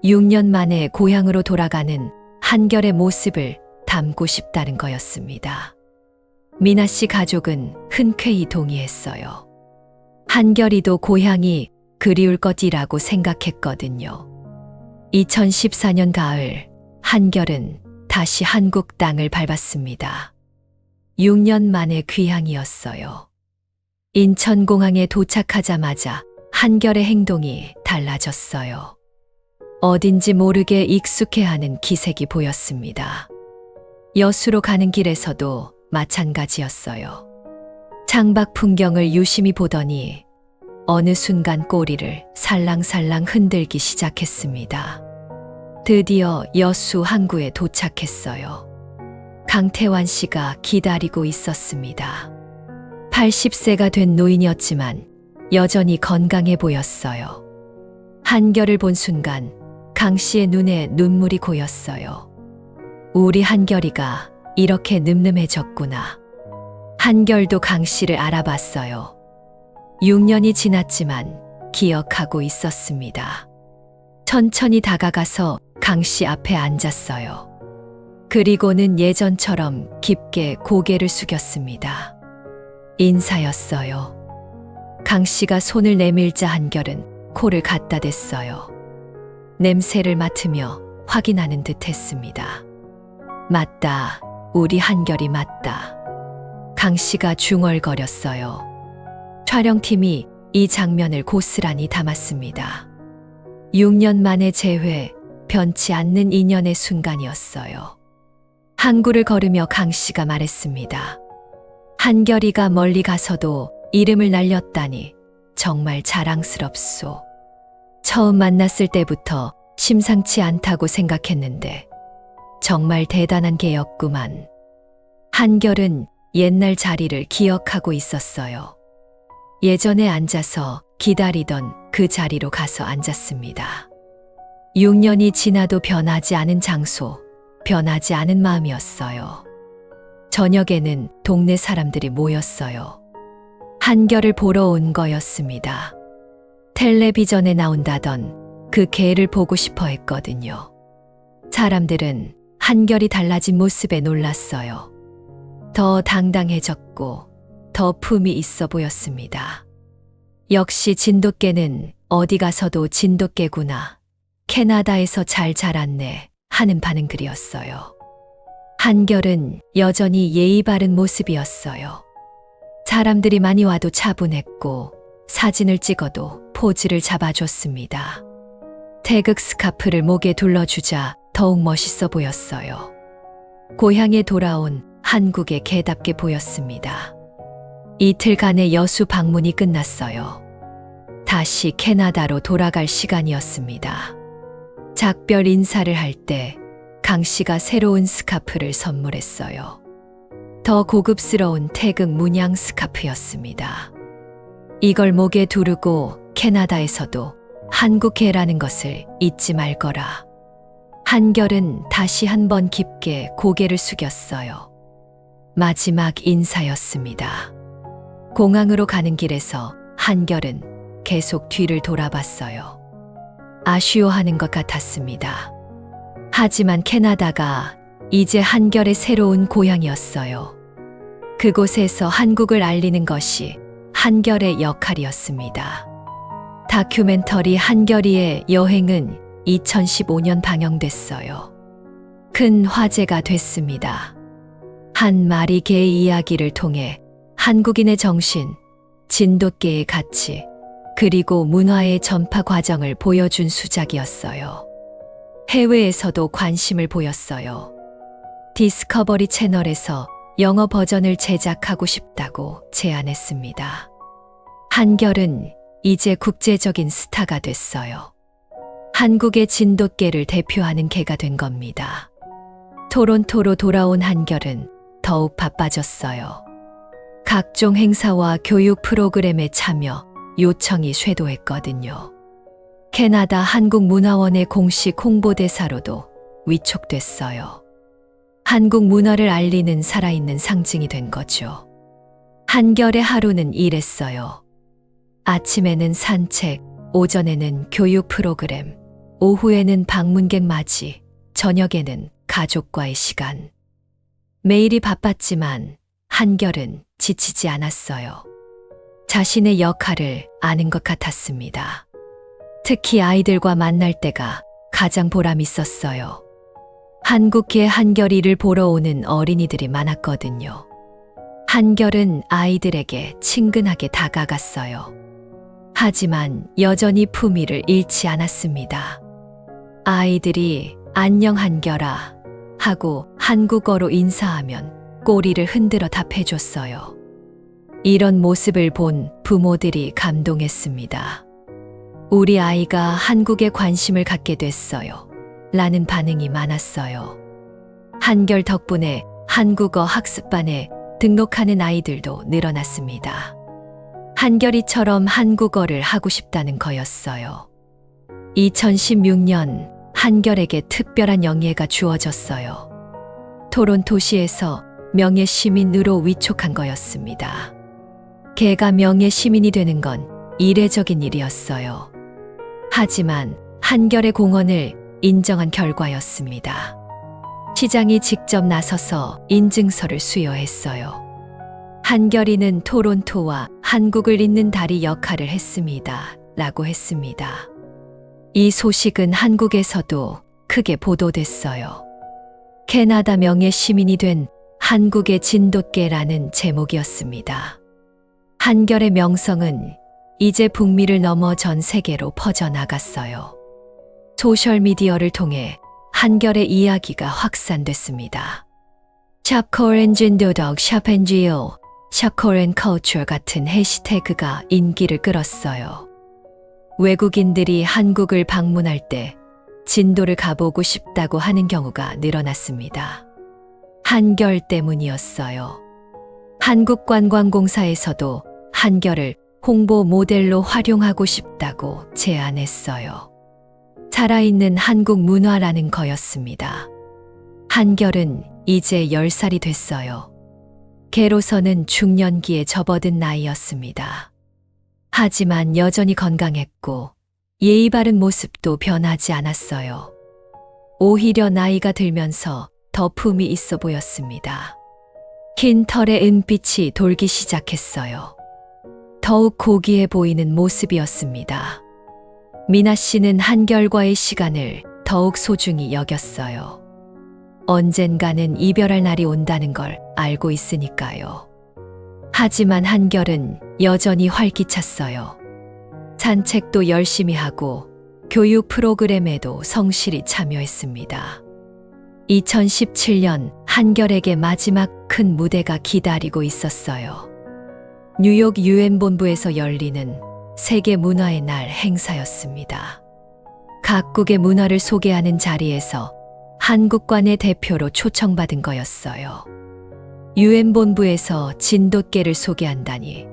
6년 만에 고향으로 돌아가는 한결의 모습을 담고 싶다는 거였습니다. 미나 씨 가족은 흔쾌히 동의했어요. 한결이도 고향이 그리울 것이라고 생각했거든요. 2014년 가을, 한결은 다시 한국 땅을 밟았습니다. 6년 만의 귀향이었어요. 인천공항에 도착하자마자 한결의 행동이 달라졌어요. 어딘지 모르게 익숙해하는 기색이 보였습니다. 여수로 가는 길에서도 마찬가지였어요. 창밖 풍경을 유심히 보더니 어느 순간 꼬리를 살랑살랑 흔들기 시작했습니다. 드디어 여수 항구에 도착했어요. 강태환 씨가 기다리고 있었습니다. 80세가 된 노인이었지만 여전히 건강해 보였어요. 한결을 본 순간 강 씨의 눈에 눈물이 고였어요. 우리 한결이가 이렇게 늠름해졌구나. 한결도 강 씨를 알아봤어요. 6년이 지났지만 기억하고 있었습니다. 천천히 다가가서 강 씨 앞에 앉았어요. 그리고는 예전처럼 깊게 고개를 숙였습니다. 인사였어요. 강 씨가 손을 내밀자 한결은 코를 갖다 댔어요. 냄새를 맡으며 확인하는 듯 했습니다. 맞다, 우리 한결이 맞다. 강 씨가 중얼거렸어요. 촬영팀이 이 장면을 고스란히 담았습니다. 6년 만의 재회, 변치 않는 인연의 순간이었어요. 항구를 걸으며 강 씨가 말했습니다. 한결이가 멀리 가서도 이름을 날렸다니 정말 자랑스럽소. 처음 만났을 때부터 심상치 않다고 생각했는데 정말 대단한 개였구만. 한결은 옛날 자리를 기억하고 있었어요. 예전에 앉아서 기다리던 그 자리로 가서 앉았습니다. 6년이 지나도 변하지 않은 장소, 변하지 않은 마음이었어요. 저녁에는 동네 사람들이 모였어요. 한결을 보러 온 거였습니다. 텔레비전에 나온다던 그 개를 보고 싶어 했거든요. 사람들은 한결이 달라진 모습에 놀랐어요. 더 당당해졌고 더 품이 있어 보였습니다. 역시 진돗개는 어디 가서도 진돗개구나. 캐나다에서 잘 자랐네 하는 반응들이었어요. 한결은 여전히 예의 바른 모습이었어요. 사람들이 많이 와도 차분했고 사진을 찍어도 포즈를 잡아줬습니다. 태극 스카프를 목에 둘러주자 더욱 멋있어 보였어요. 고향에 돌아온 한국의 개답게 보였습니다. 이틀간의 여수 방문이 끝났어요. 다시 캐나다로 돌아갈 시간이었습니다. 작별 인사를 할 때 강 씨가 새로운 스카프를 선물했어요. 더 고급스러운 태극 문양 스카프였습니다. 이걸 목에 두르고 캐나다에서도 한국개라는 것을 잊지 말 거라. 한결은 다시 한번 깊게 고개를 숙였어요. 마지막 인사였습니다. 공항으로 가는 길에서 한결은 계속 뒤를 돌아봤어요. 아쉬워하는 것 같았습니다. 하지만 캐나다가 이제 한결의 새로운 고향이었어요. 그곳에서 한국을 알리는 것이 한결의 역할이었습니다. 다큐멘터리 한결이의 여행은 2015년 방영됐어요. 큰 화제가 됐습니다. 한 마리 개의 이야기를 통해 한국인의 정신, 진돗개의 가치, 그리고 문화의 전파 과정을 보여준 수작이었어요. 해외에서도 관심을 보였어요. 디스커버리 채널에서 영어 버전을 제작하고 싶다고 제안했습니다. 한결은 이제 국제적인 스타가 됐어요. 한국의 진돗개를 대표하는 개가 된 겁니다. 토론토로 돌아온 한결은 더욱 바빠졌어요. 각종 행사와 교육 프로그램에 참여, 요청이 쇄도했거든요. 캐나다 한국문화원의 공식 홍보대사로도 위촉됐어요. 한국 문화를 알리는 살아있는 상징이 된 거죠. 한결의 하루는 이랬어요. 아침에는 산책, 오전에는 교육 프로그램, 오후에는 방문객 맞이, 저녁에는 가족과의 시간. 매일이 바빴지만 한결은 지치지 않았어요. 자신의 역할을 아는 것 같았습니다. 특히 아이들과 만날 때가 가장 보람 있었어요. 한국계 한결이를 보러 오는 어린이들이 많았거든요. 한결은 아이들에게 친근하게 다가갔어요. 하지만 여전히 품위를 잃지 않았습니다. 아이들이 안녕 한결아 하고 한국어로 인사하면 꼬리를 흔들어 답해줬어요. 이런 모습을 본 부모들이 감동했습니다. 우리 아이가 한국에 관심을 갖게 됐어요. 라는 반응이 많았어요. 한결 덕분에 한국어 학습반에 등록하는 아이들도 늘어났습니다. 한결이처럼 한국어를 하고 싶다는 거였어요. 2016년 한결에게 특별한 영예가 주어졌어요. 토론토시에서 명예시민으로 위촉한 거였습니다. 걔가 명예시민이 되는 건 이례적인 일이었어요. 하지만 한결의 공헌을 인정한 결과였습니다. 시장이 직접 나서서 인증서를 수여했어요. 한결이는 토론토와 한국을 잇는 다리 역할을 했습니다. 라고 했습니다. 이 소식은 한국에서도 크게 보도됐어요. 캐나다 명예시민이 된 한국의 진돗개라는 제목이었습니다. 한결의 명성은 이제 북미를 넘어 전 세계로 퍼져나갔어요. 소셜미디어를 통해 한결의 이야기가 확산됐습니다. 샵코렌진도덕 샵NGO, 샵코렌컬처 같은 해시태그가 인기를 끌었어요. 외국인들이 한국을 방문할 때 진도를 가보고 싶다고 하는 경우가 늘어났습니다. 한결 때문이었어요. 한국관광공사에서도 한결을 홍보 모델로 활용하고 싶다고 제안했어요. 살아있는 한국 문화라는 거였습니다. 한결은 이제 10살이 됐어요. 걔로서는 중년기에 접어든 나이였습니다. 하지만 여전히 건강했고 예의 바른 모습도 변하지 않았어요. 오히려 나이가 들면서 더 품이 있어 보였습니다. 긴 털에 은빛이 돌기 시작했어요. 더욱 고귀해 보이는 모습이었습니다. 미나 씨는 한결과의 시간을 더욱 소중히 여겼어요. 언젠가는 이별할 날이 온다는 걸 알고 있으니까요. 하지만 한결은 여전히 활기찼어요. 산책도 열심히 하고 교육 프로그램에도 성실히 참여했습니다. 2017년 한결에게 마지막 큰 무대가 기다리고 있었어요. 뉴욕 유엔 본부에서 열리는 세계 문화의 날 행사였습니다. 각국의 문화를 소개하는 자리에서 한국관의 대표로 초청받은 거였어요. 유엔 본부에서 진돗개를 소개한다니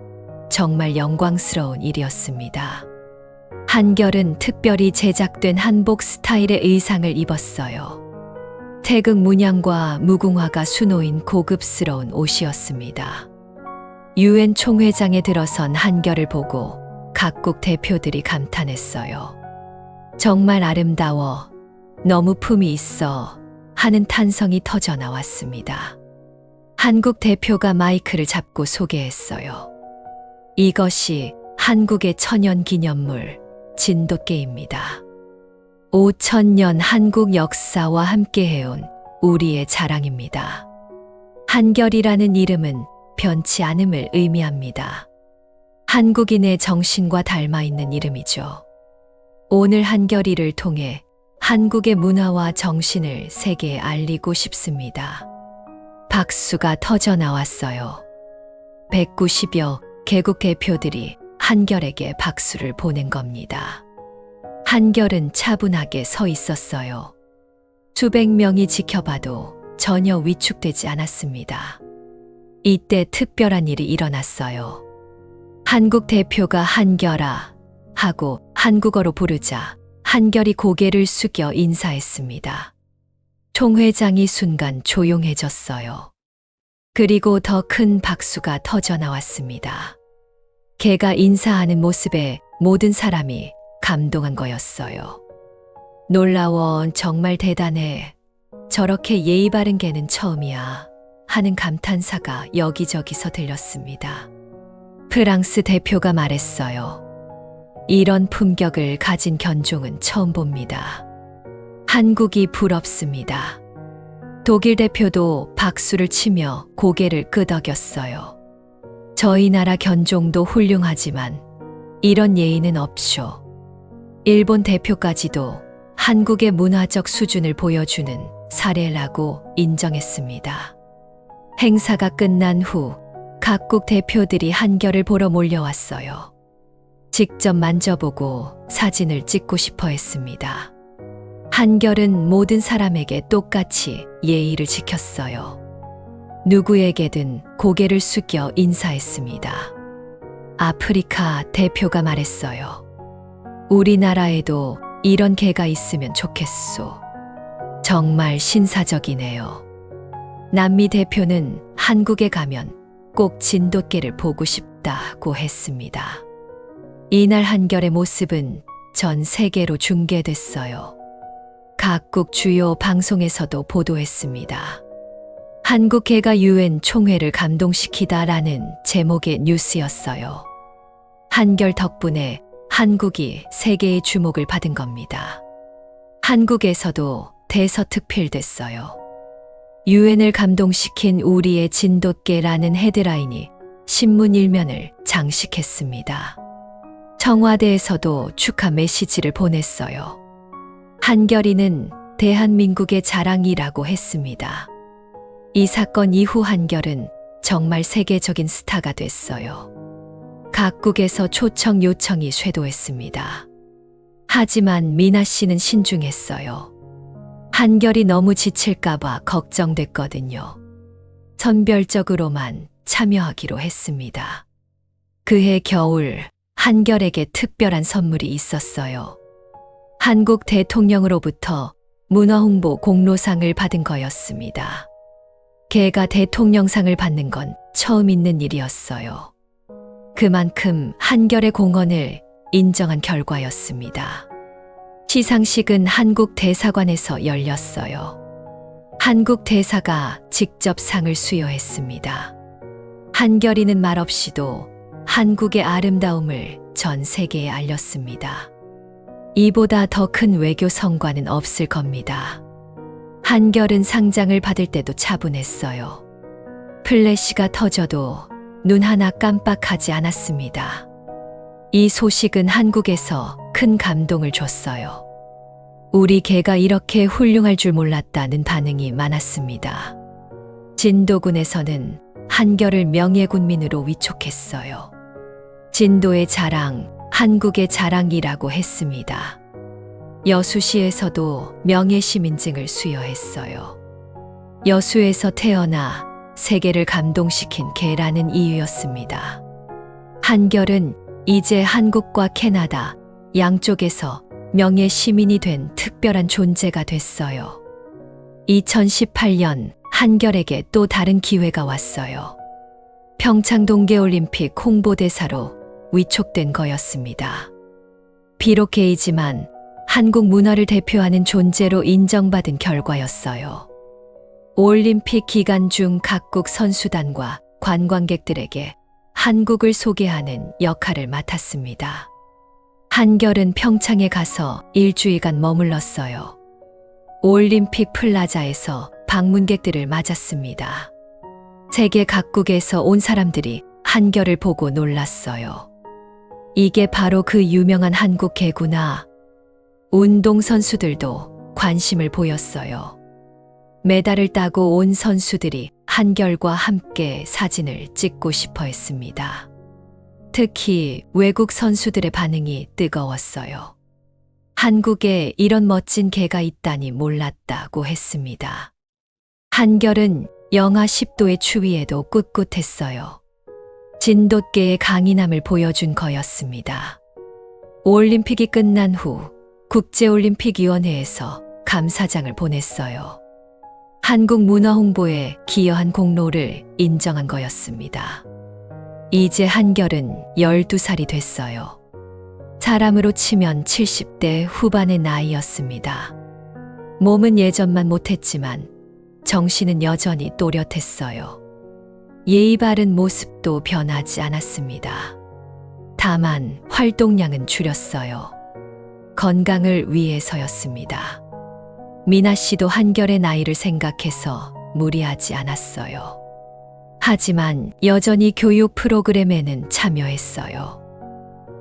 정말 영광스러운 일이었습니다. 한결은 특별히 제작된 한복 스타일의 의상을 입었어요. 태극 문양과 무궁화가 수놓인 고급스러운 옷이었습니다. 유엔 총회장에 들어선 한결을 보고 각국 대표들이 감탄했어요. 정말 아름다워, 너무 품이 있어 하는 탄성이 터져 나왔습니다. 한국 대표가 마이크를 잡고 소개했어요. 이것이 한국의 천연 기념물 진돗개입니다. 5000년 한국 역사와 함께해온 우리의 자랑입니다. 한결이라는 이름은 변치 않음을 의미합니다. 한국인의 정신과 닮아 있는 이름이죠. 오늘 한결이를 통해 한국의 문화와 정신을 세계에 알리고 싶습니다. 박수가 터져 나왔어요. 190여 개국 대표들이 한결에게 박수를 보낸 겁니다. 한결은 차분하게 서 있었어요. 수백 명이 지켜봐도 전혀 위축되지 않았습니다. 이때 특별한 일이 일어났어요. 한국 대표가 한결아 하고 한국어로 부르자 한결이 고개를 숙여 인사했습니다. 총회장이 순간 조용해졌어요. 그리고 더 큰 박수가 터져 나왔습니다. 걔가 인사하는 모습에 모든 사람이 감동한 거였어요. 놀라워, 정말 대단해. 저렇게 예의 바른 개는 처음이야. 하는 감탄사가 여기저기서 들렸습니다. 프랑스 대표가 말했어요. 이런 품격을 가진 견종은 처음 봅니다. 한국이 부럽습니다. 독일 대표도 박수를 치며 고개를 끄덕였어요. 저희 나라 견종도 훌륭하지만 이런 예의는 없쇼. 일본 대표까지도 한국의 문화적 수준을 보여주는 사례라고 인정했습니다. 행사가 끝난 후 각국 대표들이 한결을 보러 몰려왔어요. 직접 만져보고 사진을 찍고 싶어 했습니다. 한결은 모든 사람에게 똑같이 예의를 지켰어요. 누구에게든 고개를 숙여 인사했습니다. 아프리카 대표가 말했어요. 우리나라에도 이런 개가 있으면 좋겠소. 정말 신사적이네요. 남미 대표는 한국에 가면 꼭 진돗개를 보고 싶다고 했습니다. 이날 한결의 모습은 전 세계로 중계됐어요. 각국 주요 방송에서도 보도했습니다. 한국 개가 유엔 총회를 감동시키다라는 제목의 뉴스였어요. 한결 덕분에 한국이 세계의 주목을 받은 겁니다. 한국에서도 대서특필됐어요. 유엔을 감동시킨 우리의 진돗개라는 헤드라인이 신문 일면을 장식했습니다. 청와대에서도 축하 메시지를 보냈어요. 한결이는 대한민국의 자랑이라고 했습니다. 이 사건 이후 한결은 정말 세계적인 스타가 됐어요. 각국에서 초청 요청이 쇄도했습니다. 하지만 미나 씨는 신중했어요. 한결이 너무 지칠까봐 걱정됐거든요. 선별적으로만 참여하기로 했습니다. 그해 겨울 한결에게 특별한 선물이 있었어요. 한국 대통령으로부터 문화홍보 공로상을 받은 거였습니다. 개가 대통령상을 받는 건 처음 있는 일이었어요. 그만큼 한결의 공헌을 인정한 결과였습니다. 시상식은 한국 대사관에서 열렸어요. 한국 대사가 직접 상을 수여했습니다. 한결이는 말없이도 한국의 아름다움을 전 세계에 알렸습니다. 이보다 더 큰 외교 성과는 없을 겁니다. 한결은 상장을 받을 때도 차분했어요. 플래시가 터져도 눈 하나 깜빡하지 않았습니다. 이 소식은 한국에서 큰 감동을 줬어요. 우리 개가 이렇게 훌륭할 줄 몰랐다는 반응이 많았습니다. 진도군에서는 한결을 명예군민으로 위촉했어요. 진도의 자랑, 한국의 자랑이라고 했습니다. 여수시에서도 명예시민증을 수여했어요. 여수에서 태어나 세계를 감동시킨 개라는 이유였습니다. 한결은 이제 한국과 캐나다 양쪽에서 명예시민이 된 특별한 존재가 됐어요. 2018년 한결에게 또 다른 기회가 왔어요. 평창 동계올림픽 홍보대사로 위촉된 거였습니다. 비록 개이지만 한국 문화를 대표하는 존재로 인정받은 결과였어요. 올림픽 기간 중 각국 선수단과 관광객들에게 한국을 소개하는 역할을 맡았습니다. 한결은 평창에 가서 일주일간 머물렀어요. 올림픽 플라자에서 방문객들을 맞았습니다. 세계 각국에서 온 사람들이 한결을 보고 놀랐어요. 이게 바로 그 유명한 한국 개구나. 운동선수들도 관심을 보였어요. 메달을 따고 온 선수들이 한결과 함께 사진을 찍고 싶어 했습니다. 특히 외국 선수들의 반응이 뜨거웠어요. 한국에 이런 멋진 개가 있다니 몰랐다고 했습니다. 한결은 영하 10도의 추위에도 꿋꿋했어요. 진돗개의 강인함을 보여준 거였습니다. 올림픽이 끝난 후 국제올림픽위원회에서 감사장을 보냈어요. 한국 문화 홍보에 기여한 공로를 인정한 거였습니다. 이제 한결은 12살이 됐어요. 사람으로 치면 70대 후반의 나이였습니다. 몸은 예전만 못했지만 정신은 여전히 또렷했어요. 예의 바른 모습도 변하지 않았습니다. 다만 활동량은 줄였어요. 건강을 위해서였습니다. 미나 씨도 한결의 나이를 생각해서 무리하지 않았어요. 하지만 여전히 교육 프로그램에는 참여했어요.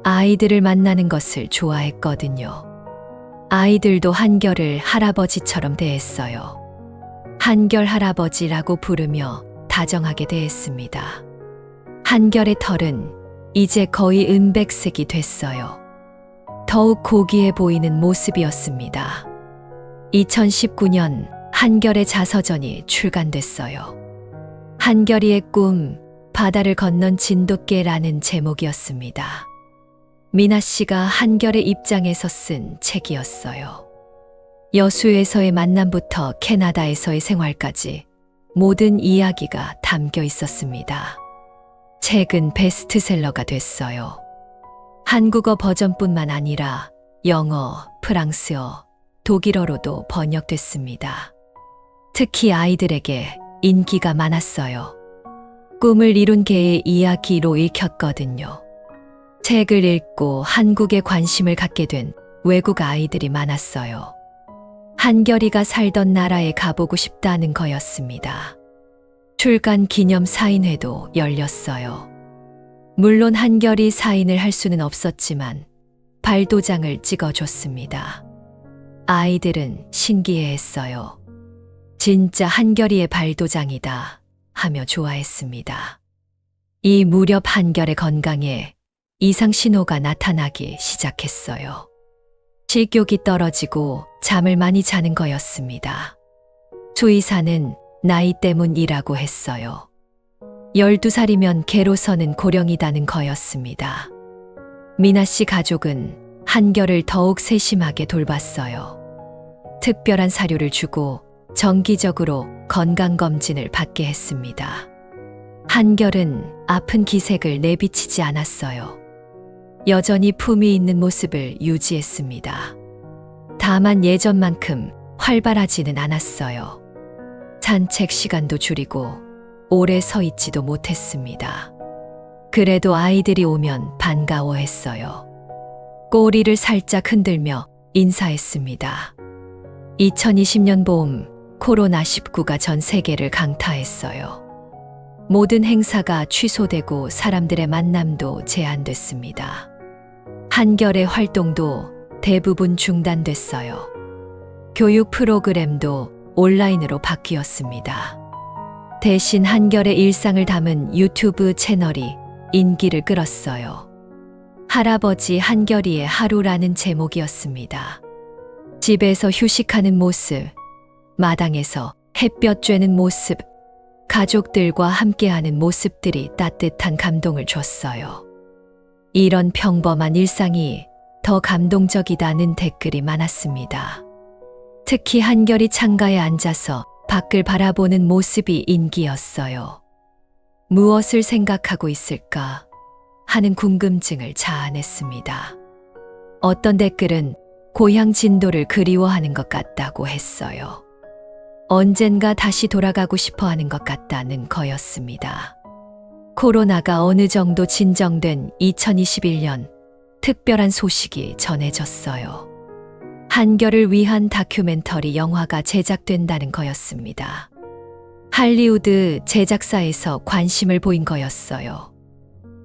아이들을 만나는 것을 좋아했거든요. 아이들도 한결을 할아버지처럼 대했어요. 한결 할아버지라고 부르며 다정하게 대했습니다. 한결의 털은 이제 거의 은백색이 됐어요. 더욱 고귀해 보이는 모습이었습니다. 2019년 한결의 자서전이 출간됐어요. 한결이의 꿈, 바다를 건넌 진돗개라는 제목이었습니다. 미나 씨가 한결의 입장에서 쓴 책이었어요. 여수에서의 만남부터 캐나다에서의 생활까지 모든 이야기가 담겨 있었습니다. 책은 베스트셀러가 됐어요. 한국어 버전뿐만 아니라 영어, 프랑스어, 독일어로도 번역됐습니다. 특히 아이들에게 인기가 많았어요. 꿈을 이룬 개의 이야기로 읽혔거든요. 책을 읽고 한국에 관심을 갖게 된 외국 아이들이 많았어요. 한결이가 살던 나라에 가보고 싶다는 거였습니다. 출간 기념 사인회도 열렸어요. 물론 한결이 사인을 할 수는 없었지만 발도장을 찍어줬습니다. 아이들은 신기해했어요. 진짜 한결이의 발도장이다 하며 좋아했습니다. 이 무렵 한결의 건강에 이상 신호가 나타나기 시작했어요. 식욕이 떨어지고 잠을 많이 자는 거였습니다. 수의사는 나이 때문이라고 했어요. 12살이면 개로서는 고령이다는 거였습니다. 미나 씨 가족은 한결을 더욱 세심하게 돌봤어요. 특별한 사료를 주고 정기적으로 건강검진을 받게 했습니다. 한결은 아픈 기색을 내비치지 않았어요. 여전히 품위 있는 모습을 유지했습니다. 다만 예전만큼 활발하지는 않았어요. 산책 시간도 줄이고 오래 서 있지도 못했습니다. 그래도 아이들이 오면 반가워했어요. 꼬리를 살짝 흔들며 인사했습니다. 2020년 봄 코로나19가 전 세계를 강타했어요. 모든 행사가 취소되고 사람들의 만남도 제한됐습니다. 한결의 활동도 대부분 중단됐어요. 교육 프로그램도 온라인으로 바뀌었습니다. 대신 한결의 일상을 담은 유튜브 채널이 인기를 끌었어요. 할아버지 한결이의 하루라는 제목이었습니다. 집에서 휴식하는 모습, 마당에서 햇볕 쬐는 모습, 가족들과 함께하는 모습들이 따뜻한 감동을 줬어요. 이런 평범한 일상이 더 감동적이다는 댓글이 많았습니다. 특히 한결이 창가에 앉아서 밖을 바라보는 모습이 인기였어요. 무엇을 생각하고 있을까 하는 궁금증을 자아냈습니다. 어떤 댓글은 고향 진도를 그리워하는 것 같다고 했어요. 언젠가 다시 돌아가고 싶어 하는 것 같다는 거였습니다. 코로나가 어느 정도 진정된 2021년 특별한 소식이 전해졌어요. 한결을 위한 다큐멘터리 영화가 제작된다는 거였습니다. 할리우드 제작사에서 관심을 보인 거였어요.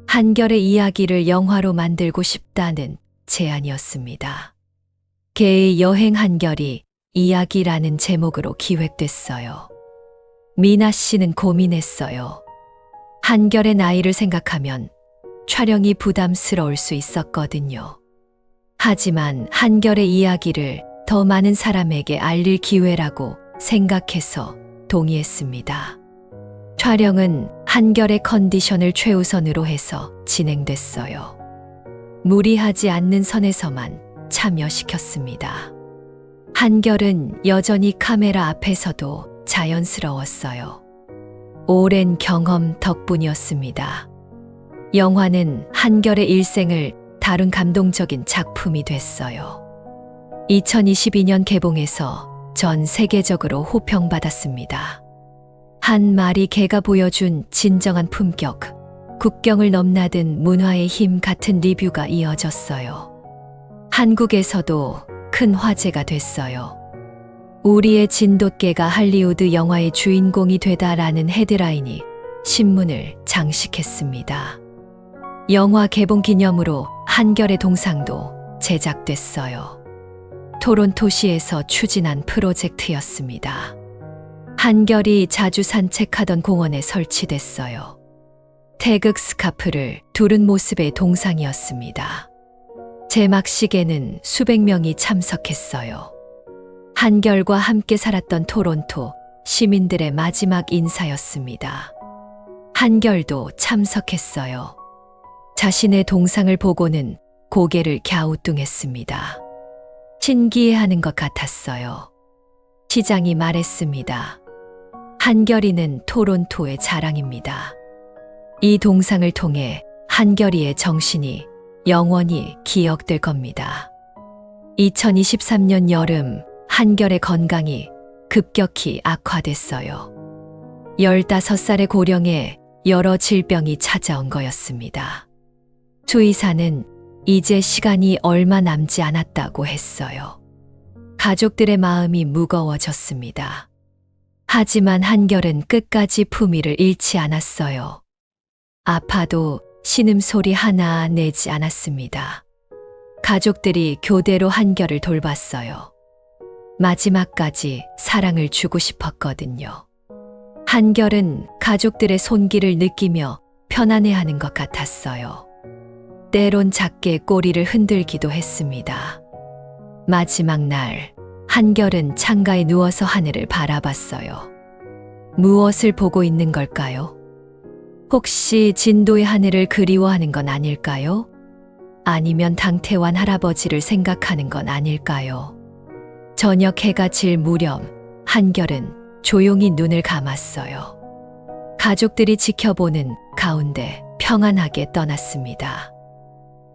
한결의 이야기를 영화로 만들고 싶다는 제안이었습니다. 개의 여행 한결이 이야기라는 제목으로 기획됐어요. 미나 씨는 고민했어요. 한결의 나이를 생각하면 촬영이 부담스러울 수 있었거든요. 하지만 한결의 이야기를 더 많은 사람에게 알릴 기회라고 생각해서 동의했습니다. 촬영은 한결의 컨디션을 최우선으로 해서 진행됐어요. 무리하지 않는 선에서만 참여시켰습니다. 한결은 여전히 카메라 앞에서도 자연스러웠어요. 오랜 경험 덕분이었습니다. 영화는 한결의 일생을 다룬 감동적인 작품이 됐어요. 2022년 개봉해서 전 세계적으로 호평받았습니다. 한 마리 개가 보여준 진정한 품격, 국경을 넘나든 문화의 힘 같은 리뷰가 이어졌어요. 한국에서도 큰 화제가 됐어요. 우리의 진돗개가 할리우드 영화의 주인공이 되다라는 헤드라인이 신문을 장식했습니다. 영화 개봉 기념으로 한결의 동상도 제작됐어요. 토론토시에서 추진한 프로젝트였습니다. 한결이 자주 산책하던 공원에 설치됐어요. 태극 스카프를 두른 모습의 동상이었습니다. 제막식에는 수백 명이 참석했어요. 한결과 함께 살았던 토론토 시민들의 마지막 인사였습니다. 한결도 참석했어요. 자신의 동상을 보고는 고개를 갸우뚱했습니다. 신기해하는 것 같았어요. 시장이 말했습니다. 한결이는 토론토의 자랑입니다. 이 동상을 통해 한결이의 정신이 영원히 기억될 겁니다. 2023년 여름 한결의 건강이 급격히 악화됐어요. 15살의 고령에 여러 질병이 찾아온 거였습니다. 수의사는 이제 시간이 얼마 남지 않았다고 했어요. 가족들의 마음이 무거워졌습니다. 하지만 한결은 끝까지 품위를 잃지 않았어요. 아파도 신음소리 하나 내지 않았습니다. 가족들이 교대로 한결을 돌봤어요. 마지막까지 사랑을 주고 싶었거든요. 한결은 가족들의 손길을 느끼며 편안해하는 것 같았어요. 때론 작게 꼬리를 흔들기도 했습니다. 마지막 날, 한결은 창가에 누워서 하늘을 바라봤어요. 무엇을 보고 있는 걸까요? 혹시 진도의 하늘을 그리워하는 건 아닐까요? 아니면 당태환 할아버지를 생각하는 건 아닐까요? 저녁 해가 질 무렵, 한결은 조용히 눈을 감았어요. 가족들이 지켜보는 가운데 평안하게 떠났습니다.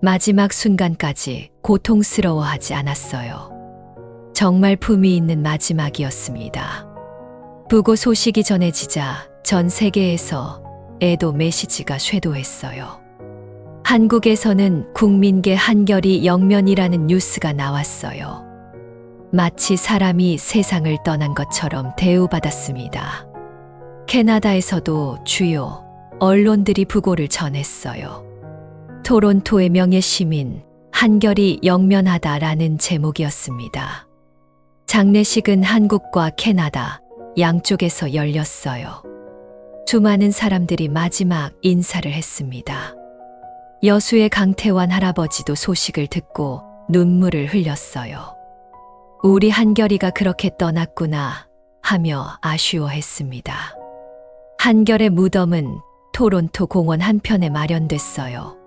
마지막 순간까지 고통스러워하지 않았어요. 정말 품위 있는 마지막이었습니다. 부고 소식이 전해지자 전 세계에서 애도 메시지가 쇄도했어요. 한국에서는 국민계 한결이 영면이라는 뉴스가 나왔어요. 마치 사람이 세상을 떠난 것처럼 대우받았습니다. 캐나다에서도 주요 언론들이 부고를 전했어요. 토론토의 명예시민 한결이 영면하다라는 제목이었습니다. 장례식은 한국과 캐나다 양쪽에서 열렸어요. 수많은 사람들이 마지막 인사를 했습니다. 여수의 강태환 할아버지도 소식을 듣고 눈물을 흘렸어요. 우리 한결이가 그렇게 떠났구나 하며 아쉬워했습니다. 한결의 무덤은 토론토 공원 한편에 마련됐어요.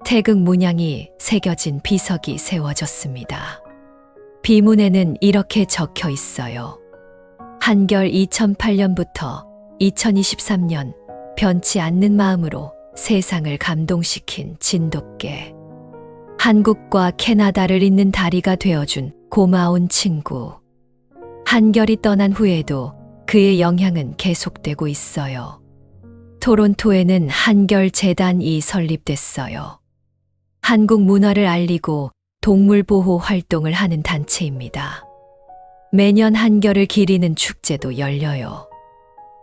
태극 문양이 새겨진 비석이 세워졌습니다. 비문에는 이렇게 적혀 있어요. 한결 2008년부터 2023년 변치 않는 마음으로 세상을 감동시킨 진돗개. 한국과 캐나다를 잇는 다리가 되어준 고마운 친구. 한결이 떠난 후에도 그의 영향은 계속되고 있어요. 토론토에는 한결 재단이 설립됐어요. 한국 문화를 알리고 동물 보호 활동을 하는 단체입니다. 매년 한결을 기리는 축제도 열려요.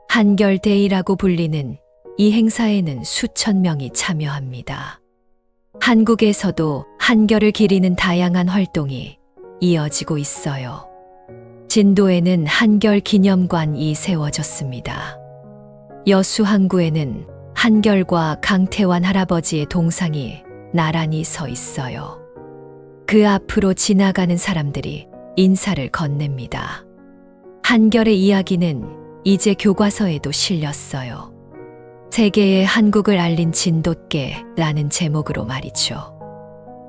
한결데이라고 불리는 이 행사에는 수천 명이 참여합니다. 한국에서도 한결을 기리는 다양한 활동이 이어지고 있어요. 진도에는 한결 기념관이 세워졌습니다. 여수 항구에는 한결과 강태환 할아버지의 동상이 나란히 서 있어요. 그 앞으로 지나가는 사람들이 인사를 건넵니다. 한결의 이야기는 이제 교과서에도 실렸어요. 세계에 한국을 알린 진돗개라는 제목으로 말이죠.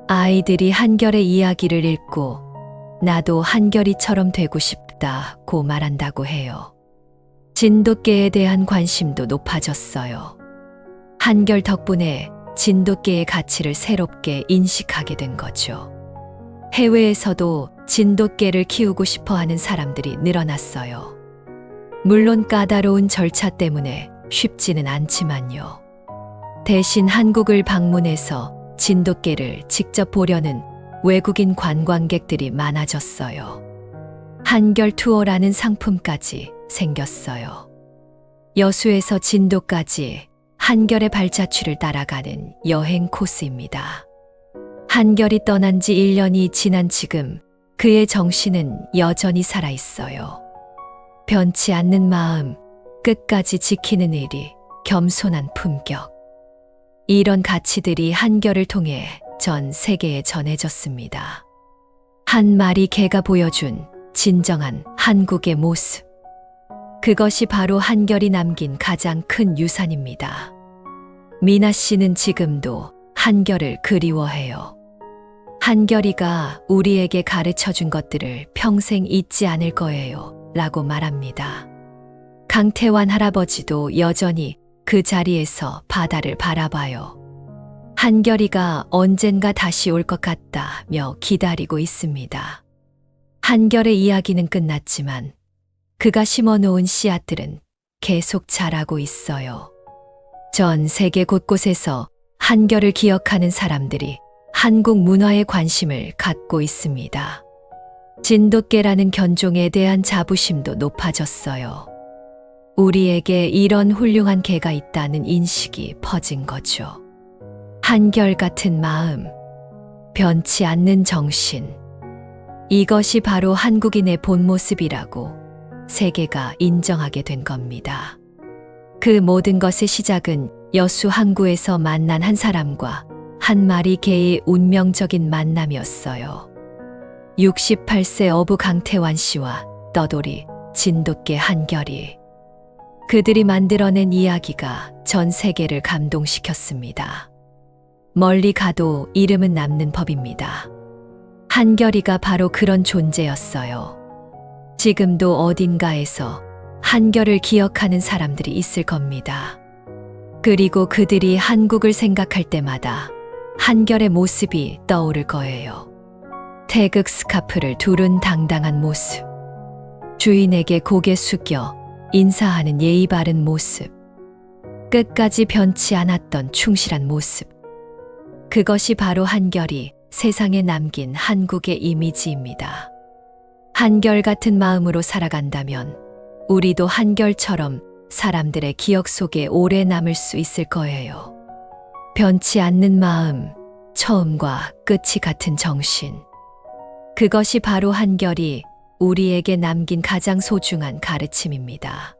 아이들이 한결의 이야기를 읽고 나도 한결이처럼 되고 싶다고 말한다고 해요. 진돗개에 대한 관심도 높아졌어요. 한결 덕분에 진돗개의 가치를 새롭게 인식하게 된 거죠. 해외에서도 진돗개를 키우고 싶어 하는 사람들이 늘어났어요. 물론 까다로운 절차 때문에 쉽지는 않지만요. 대신 한국을 방문해서 진돗개를 직접 보려는 외국인 관광객들이 많아졌어요. 한결 투어라는 상품까지 생겼어요. 여수에서 진도까지 한결의 발자취를 따라가는 여행 코스입니다. 한결이 떠난 지 1년이 지난 지금 그의 정신은 여전히 살아있어요. 변치 않는 마음, 끝까지 지키는 의리, 겸손한 품격. 이런 가치들이 한결을 통해 전 세계에 전해졌습니다. 한 마리 개가 보여준 진정한 한국의 모습. 그것이 바로 한결이 남긴 가장 큰 유산입니다. 미나 씨는 지금도 한결을 그리워해요. 한결이가 우리에게 가르쳐 준 것들을 평생 잊지 않을 거예요. 라고 말합니다. 강태환 할아버지도 여전히 그 자리에서 바다를 바라봐요. 한결이가 언젠가 다시 올 것 같다며 기다리고 있습니다. 한결의 이야기는 끝났지만 그가 심어놓은 씨앗들은 계속 자라고 있어요. 전 세계 곳곳에서 한결을 기억하는 사람들이 한국 문화에 관심을 갖고 있습니다. 진돗개라는 견종에 대한 자부심도 높아졌어요. 우리에게 이런 훌륭한 개가 있다는 인식이 퍼진 거죠. 한결 같은 마음, 변치 않는 정신. 이것이 바로 한국인의 본 모습이라고 세계가 인정하게 된 겁니다. 그 모든 것의 시작은 여수 항구에서 만난 한 사람과 한 마리 개의 운명적인 만남이었어요. 68세 어부 강태환 씨와 떠돌이 진돗개 한결이. 그들이 만들어낸 이야기가 전 세계를 감동시켰습니다. 멀리 가도 이름은 남는 법입니다. 한결이가 바로 그런 존재였어요. 지금도 어딘가에서 한결을 기억하는 사람들이 있을 겁니다. 그리고 그들이 한국을 생각할 때마다 한결의 모습이 떠오를 거예요. 태극 스카프를 두른 당당한 모습. 주인에게 고개 숙여 인사하는 예의 바른 모습. 끝까지 변치 않았던 충실한 모습. 그것이 바로 한결이 세상에 남긴 한국의 이미지입니다. 한결 같은 마음으로 살아간다면 우리도 한결처럼 사람들의 기억 속에 오래 남을 수 있을 거예요. 변치 않는 마음, 처음과 끝이 같은 정신. 그것이 바로 한결이 우리에게 남긴 가장 소중한 가르침입니다.